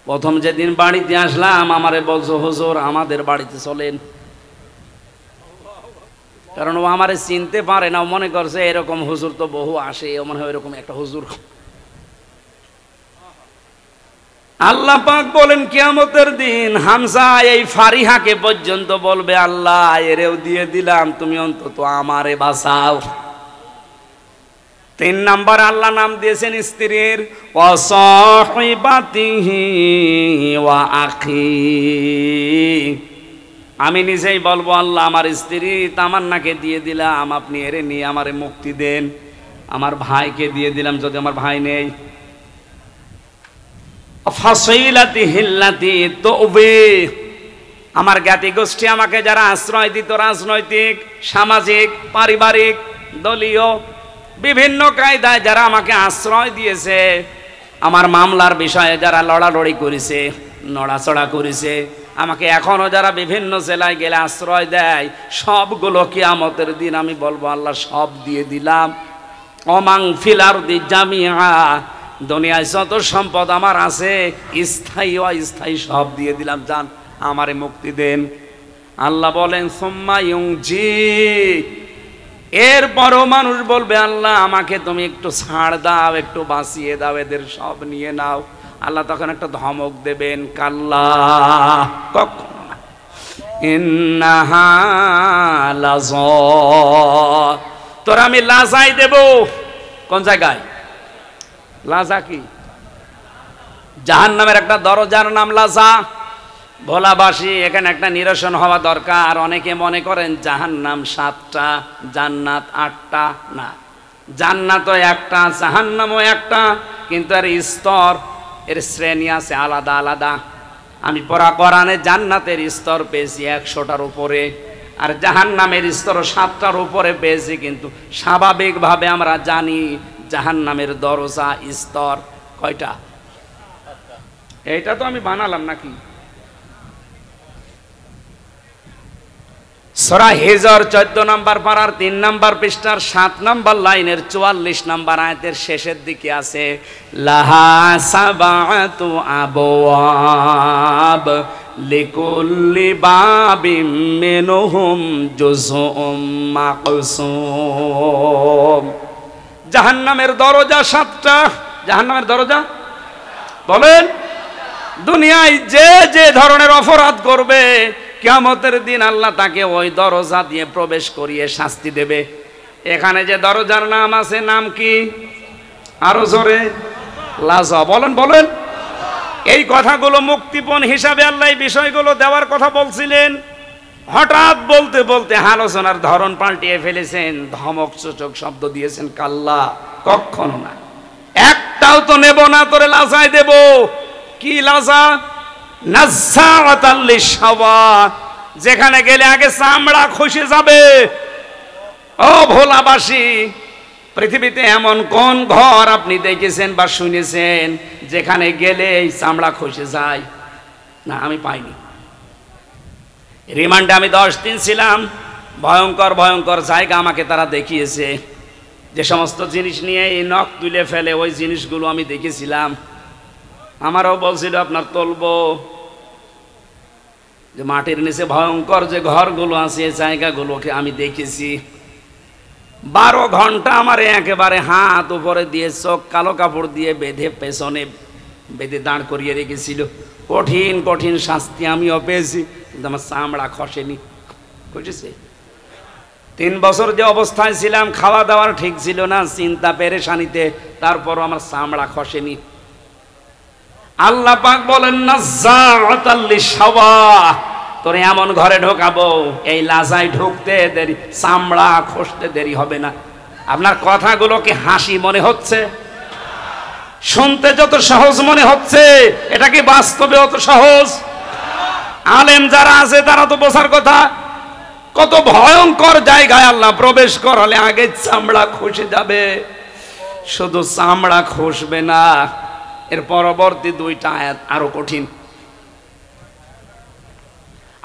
প্রথম যেদিন বাড়িতে আসলাম আমারে বলছো হুজুর আমাদের বাড়িতে চলেন, কারণ ও আমারে চিনতে পারে না। ও মনে করছে এরকম হুজুর তো বহু আসে, ও মনে হয় এরকম একটা হুজুর। আল্লাহ পাক বলেন কিয়ামতের দিন হামজা এই ফারিহাকে পর্যন্ত বলবে আল্লাহ এরেও দিয়ে দিলাম, তুমি অন্তত আমারে বাঁচাও। 3 নাম্বার আল্লাহ নাম দিয়েছেন স্ত্রীর, ওয়া সাহিবাতিহি ওয়া আখি। আমি নিজেই বলবো আল্লাহ আমার স্ত্রী তামান্নাকে দিয়ে দিলাম, আপনি এরে নিয়ে আমারে মুক্তি দেন। আমার ভাইকে দিয়ে দিলাম যদি আমার ভাই নেই। ফাসিলাতি হিল্লাতি তুবি, আমার জ্ঞাতি গোষ্ঠী আমাকে যারা আশ্রয় দিত, রাজনৈতিক, সামাজিক, পারিবারিক, দলীয় বিভিন্ন কায়দায় যারা আমাকে আশ্রয় দিয়েছে, আমার মামলার বিষয়ে যারা লড়ালড়ি করেছে, নড়াচড়া করেছে, আমাকে এখনো যারা বিভিন্ন জেলায় গেলে আশ্রয় দেয়, সবগুলো কিয়ামতের দিন আমি বলবো আল্লাহ সব দিয়ে দিলাম। ওমাং ফিল আরদি জামিআ, দুনিয়ায় যত সম্পদ আমার আছে স্থায়ী অস্থায়ী সব দিয়ে দিলাম, যান আমারে মুক্তি দেন। আল্লাহ বলেন সুম্মা ইউনজি, এরপরও মানুষ বলবে আল্লাহ আমাকে তুমি একটু ছাড় দাও, একটু বাঁচিয়ে দাও, এদের সব নিয়ে নাও। আল্লাহ তখন একটা ধমক দেবেন, কাল্লা, কখনো না, ইন্নাহা লাযা, তোর আমি লাজাই দেব। কোন জায়গায়? লাজা কি? জাহান্নামের একটা দরজার নাম লাজা। ভোলাবাসী, এখানে একটা নিরসন হওয়া দরকার। অনেকে মনে করেন জাহান্নাম 7টা, জান্নাত 8টা। না, জান্নাতও একটা, জাহান্নামও একটা, কিন্তু এর স্তর, এর শ্রেণী আছে আলাদা আলাদা। আমি পড়া কোরআনে জান্নাতের স্তর পেয়েছি 100টার উপরে, আর জাহান্নামের স্তর 7টার উপরে পেয়েছি। কিন্তু স্বাভাবিকভাবে আমরা জানি জাহান্নামের দরজা স্তর কয়টা? এইটা তো আমি বানালাম নাকি? সূরা হিজর 14 নম্বর পারার 3 নম্বর পৃষ্ঠার 7 নম্বর লাইনের 44 নম্বর আয়াতের শেষের দিকে আছে লাহা সাবাতু আবওয়াব লিকুল্লি বাবিম মিনহুম জুজউম মাকসুম। জাহান্নামের দরজা 7টা। জাহান্নামের দরজা বলেন, দুনিয়ায় যে যে ধরনের অপরাধ করবে কিয়ামতের দিন আল্লাহ তাকে ওই দরজা দিয়ে প্রবেশ করিয়ে শাস্তি দেবে। এখানে যে দরজার নাম আছে, নাম কি? আরো জোরে, লাজা। বলেন বলেন। এই কথাগুলো মুক্তিপণ হিসাবে আল্লাহ এই বিষয়গুলো দেওয়ার কথা বলছিলেন। হঠাৎ বলতে বলতে আলোচনার ধরন পাল্টিয়ে ফেলেছেন, ধমক সূচক শব্দ দিয়েছেন কাল্লা, কখনো না। একটাও তো নেব না, তোরে লাজায় দেব। কি লাজা? নাজ্জাআতাল লিশাওয়া, যেখানে গেলে আগে চামড়া খসে যাবে। ও ভোলাবাসী, পৃথিবীতে এমন কোন ঘর আপনি দেখেছেন বা শুনেছেন যেখানে গেলে এই চামড়া খসে যায়? না, আমি পাইনি। রিমান্ডে আমি 10 দিন ছিলাম। ভয়ঙ্কর ভয়ঙ্কর জায়গা আমাকে তারা দেখিয়েছে। যে সমস্ত জিনিস নিয়ে এই নখ তুলে ফেলে ওই জিনিসগুলো আমি দেখেছিলাম। আমারও বলছিল আপনার তুলবো, যে মাটির নিচে ভয়ঙ্কর যে ঘরগুলো আছে এই জায়গাগুলোকে আমি দেখেছি। 12 ঘন্টা আমার একেবারে হাত উপরে দিয়ে চোখ কালো কাপড় দিয়ে বেঁধে পেছনে বেঁধে দাঁড় করিয়ে রেখেছিল। কঠিন কঠিন শাস্তি আমিও পেয়েছি, কিন্তু আমার চামড়া খসেনি। বুঝেছে? 3 বছর যে অবস্থায় ছিলাম, খাওয়া দাওয়ার ঠিক ছিল না, চিন্তা পেরেশানিতে, তারপরও আমার চামড়া খসেনি। আল্লাহ পাক বলেন নাজ্জাআতাল লিশাওয়া, তোরে এমন ঘরে ঢোকাবো এই লাজায় ঢুকতে দেরি, চামড়া খসতে দেরি হবে না। আপনার কথাগুলো কি হাসি মনে হচ্ছে? শুনতে যত সহজ মনে হচ্ছে, এটা কি বাস্তবে অত সহজ? আলেম যারা আছে তারা তো বোঝার কথা। কত ভয়ঙ্কর জায়গায় আল্লাহ প্রবেশ করালে আগে চামড়া খসে যাবে। শুধু চামড়া খসবে না, এর পরবর্তী 2টা আয়াত আরো কঠিন।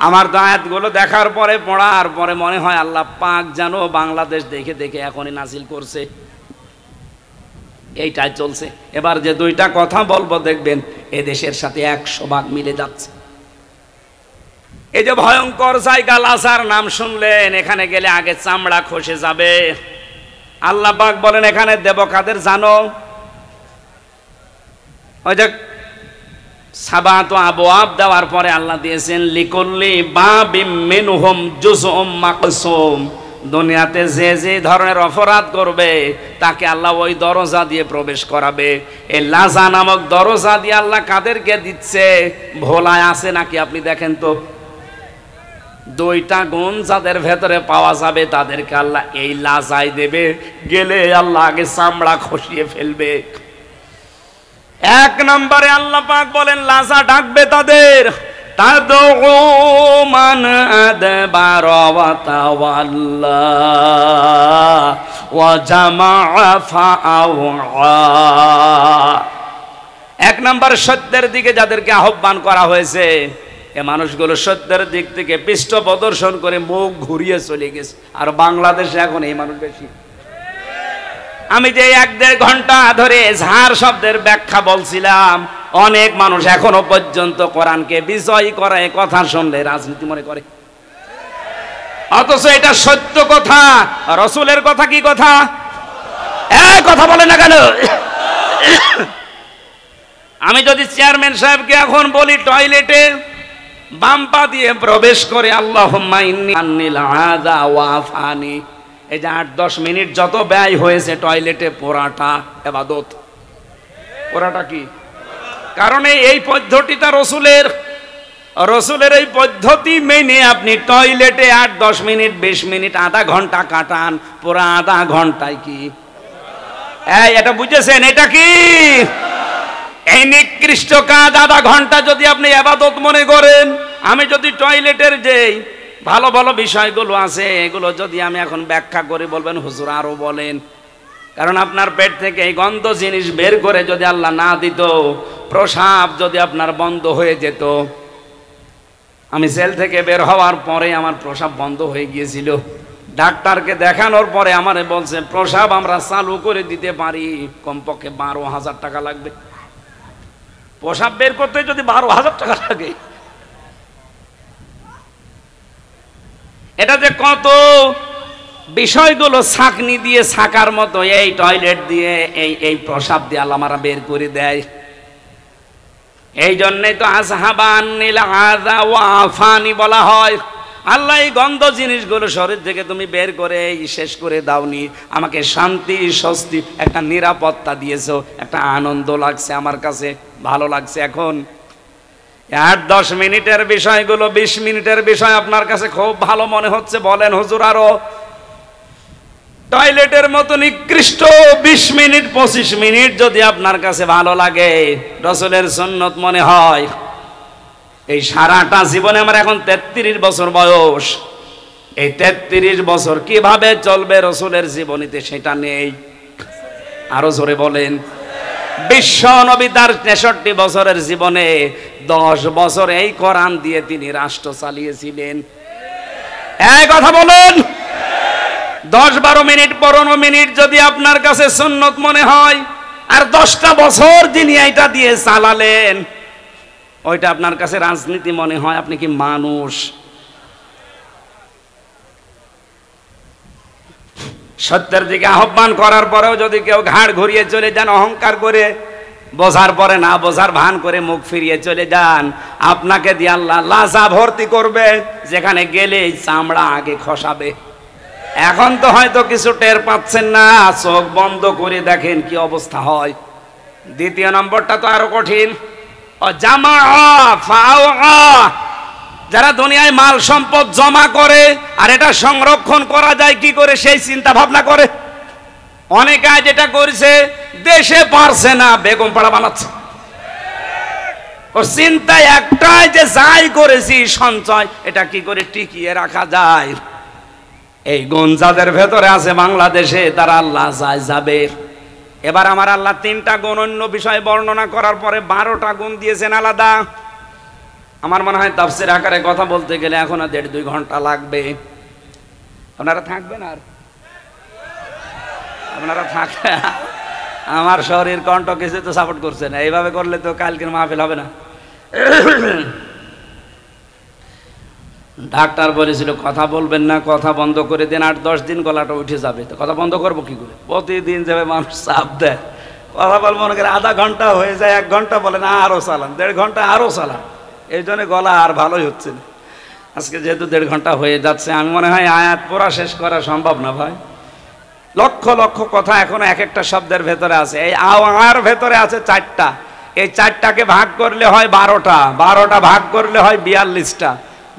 আমার তো আয়াতগুলো দেখার পরে, পড়ার পরে মনে হয় আল্লাহ পাক জানো বাংলাদেশ দেখে দেখে এখনই নাজিল করছে। এইটাই চলছে। এবার যে 2টা কথা বলবো দেখবেন এ দেশের সাথে 100 ভাগ মিলে যাচ্ছে। এই যে ভয়ঙ্কর জায়গা, লাজার নাম শুনলেন, এখানে গেলে আগে চামড়া খসে যাবে। আল্লাহ পাক বলেন এখানে দেব কাদের জানো? ওই যে সাবাতু আবওয়াব দেওয়ার পরে আল্লাহ দিয়েছেন লিকুল্লি বাবিম মিনহুম জুজউম মাকসুম। দুনিয়াতে যে যে ধরনের অপরাধ করবে তাকে আল্লাহ ওই দরজা দিয়ে প্রবেশ করাবে। এই লাজা নামক দরজা দিয়ে আল্লাহ কাদেরকে দিচ্ছে? ভোলায় আছে নাকি আপনি দেখেন তো। 2টা গুণ যাদের ভেতরে পাওয়া যাবে তাদেরকে আল্লাহ এই লাজায় দেবে। গেলে আল্লাহ আগে চামড়া খসিয়ে ফেলবে। 1 নম্বরে আল্লাহ পাক বলেন লাজা ডাকবে তাদের, তাদউ মান আদবার ওয়া তাওয়াল্লা ওয়া জামাআ ফাআওয়া। 1 নম্বর সত্যের দিকে যাদেরকে আহ্বান করা হয়েছে, এ মানুষগুলো সত্যের দিক থেকে পৃষ্ঠ প্রদর্শন করে মুখ ঘুরিয়ে চলে গেছে। আর বাংলাদেশে এখন এই মানুষ বেশি। আমি যে 1-1.5 ঘন্টা ধরে ঝাড় শব্দের ব্যাখ্যা বলছিলাম, অনেক মানুষ এখনো পর্যন্ত কোরআনকে বিজয় করায় কথা শুনলে রাজনীতি মনে করে। অথচ এটা সত্য কথা। রসুলের কথা কি কথা? কথা বলে না কেন? আমি যদি চেয়ারম্যান সাহেবকে এখন বলি টয়লেটে বাম পা দিয়ে প্রবেশ করে আল্লাহুম্মা ইন্নী আন্নিল আযা ওয়া আফানি, এই যে 8-10 মিনিট যত ব্যয় হয়েছে টয়লেটে পোড়াটা ইবাদত। পোড়াটা কি? কারণ এই পদ্ধতিটা রসুলের এই পদ্ধতি মেনে আপনি টয়লেটে 8-10 মিনিট 20 মিনিট আধা ঘন্টা কাটান, পুরা আধা ঘন্টায় কি এটা বুঝেছেন? এটা কি এই নিকৃষ্ট কাজ? আধা ঘন্টা যদি আপনি ইবাদত মনে করেন, আমি যদি টয়লেটের যে ভালো ভালো বিষয়গুলো আছে এগুলো যদি আমি এখন ব্যাখ্যা করে, বলবেন হুজুর আরো বলেন। কারণ আপনার পেট থেকে এই গন্ধ জিনিস বের করে যদি আল্লাহ না দিত, প্রসাব যদি আপনার বন্ধ হয়ে যেত, আমি জেল থেকে বের হওয়ার পরে আমার প্রস্রাব বন্ধ হয়ে গিয়েছিল। ডাক্তারকে দেখানোর পরে আমারে বলছে প্রস্রাব আমরা চালু করে দিতে পারি, কমপক্ষে 12,000 টাকা লাগবে। প্রস্রাব বের করতে যদি 12,000 টাকা লাগে, এটা যে কত বিষয়গুলো ছাকনি দিয়ে ছাকার মতো, এই টয়লেট দিয়ে এই প্রস্রাব দিয়ে আল্লাহ আমারা বের করে দেয়। এই জন্যই তো আসহাবান নীল আযা ওয়া আফানি বলা হয়। আল্লাহ এই গন্ধ জিনিসগুলো শরীর থেকে তুমি বের করে শেষ করে দাওনি, আমাকে শান্তি স্বস্তি একটা নিরাপত্তা দিয়েছো, একটা আনন্দ লাগছে, আমার কাছে ভালো লাগছে। এখন 8-10 মিনিটের বিষয়গুলো 20 মিনিটের বিষয় আপনার কাছে খুব ভালো মনে হচ্ছে, বলেন হুজুর আরো টয়লেটের মতো নিকৃষ্ট 20 মিনিট 25 মিনিট যদি আপনার কাছে ভালো লাগে, রাসূলের সুন্নত মনে হয়। এই সারাটা জীবনে আমার এখন 33 বছর বয়স, এই 33 বছর কিভাবে চলবে রাসূলের জীবনীতে সেটা নেই। আরো জোরে বলেন। বিশ্ব নবী তার 63 বছরের জীবনে 10 বছর এই কোরআন দিয়ে তিনি রাষ্ট্র চালিয়েছিলেন। এই কথা বলেন। 10-12 মিনিট 15 মিনিট যদি আপনার কাছে সুন্নত মনে হয়, আর 10টা বছর যিনি এইটা দিয়ে চালালেন ওইটা আপনার কাছে রাজনীতি মনে হয়, আপনি কি মানুষ? সত্যের দিকে আহ্বান করার পরেও যদি কেউ ঘাড় ঘুরিয়ে চলে যান, অহংকার করে, বোঝার পরে না বোঝার ভান করে মুখ ফিরিয়ে চলে যান, আপনাকে দিয়ে আল্লাহ লাজা ভর্তি করবে, যেখানে গেলেই চামড়া আগে খসাবে। এখন তো হয়তো কিছু টের পাচ্ছেন না, চোখ বন্ধ করে দেখেন কি অবস্থা হয়। দ্বিতীয় নম্বরটা তো আরো কঠিন। যারা দুনিয়ায় মাল সম্পদ জমা করে আর এটা সংরক্ষণ করা যায় কি করে সেই চিন্তা ভাবনা করে। অনেকে যেটা করছে দেশে পারছে না, বেগম পাড়া বানাচ্ছে। ওর চিন্তা একটাই যে যাই করেছি সঞ্চয়, এটা কি করে টিকিয়ে রাখা যায়। এই গুণ যাদের ভেতরে আছে বাংলাদেশে, তারা আল্লাহ যায় যাবে। এবার আমার আল্লাহ 3টা গুণ অন্য বিষয়ে বর্ণনা করার পরে 12টা গুণ দিয়েছেন আলাদা। আমার মনে হয় তাফসীর আকারে কথা বলতে গেলে এখনো 1.5-2 ঘন্টা লাগবে। আপনারা থাকবেন? আর আপনারা থাকবেন? আমার শরীর কণ্ঠ কিছু তো সাপোর্ট করছে না, এইভাবে করলে তো কালকের মাহফিল হবে না। ডাক্তার বলেছিল কথা বলবেন না, কথা বন্ধ করে দেন, 8-10 দিন গলাটা উঠে যাবে। তো কথা বন্ধ করবো কি করে? প্রতিদিন যাবে মানুষ চাপ দেয়, কথা বল মনে করে আধা ঘন্টা হয়ে যায়, 1 ঘন্টা বলে না আরো চালান, 1.5 ঘন্টা আরো চালান। এই জন্য গলা আর ভালোই হচ্ছে না। আজকে যেহেতু 1.5 ঘন্টা হয়ে যাচ্ছে, আমি মনে হয় আয়াত পড়া শেষ করা সম্ভব না ভাই। লক্ষ লক্ষ কথা এখনো এক একটা শব্দের ভেতরে আছে। এই আওয়ার ভেতরে আছে 4টা, এই 4টাকে ভাগ করলে হয় 12টা, 12টা ভাগ করলে হয় 42টা,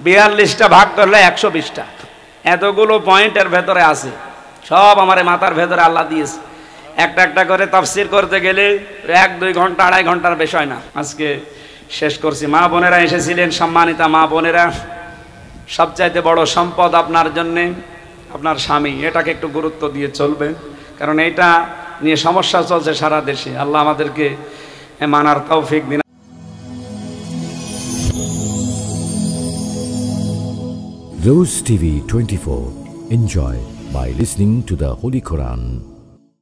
42টা ভাগ করলে 120টা। এতগুলো পয়েন্টের ভেতরে আছে, সব আমার মাথার ভেতরে আল্লাহ দিয়েছে। একটা একটা করে তাফসীর করতে গেলে 1-2 ঘন্টা 2.5 ঘন্টার বিষয় না। আজকে শেষ করছি। মা বোনেরা এসেছিলেন, সম্মানিতা মা বোনেরা, সবচাইতে বড় সম্পদ আপনার জন্যে আপনার স্বামী। এটাকে একটু গুরুত্ব দিয়ে চলবে, কারণ এইটা নিয়ে সমস্যা চলছে সারা দেশে। আল্লাহ আমাদেরকে মানার তৌফিক দিন। Rose TV 24. Enjoy by listening to the Holy Quran.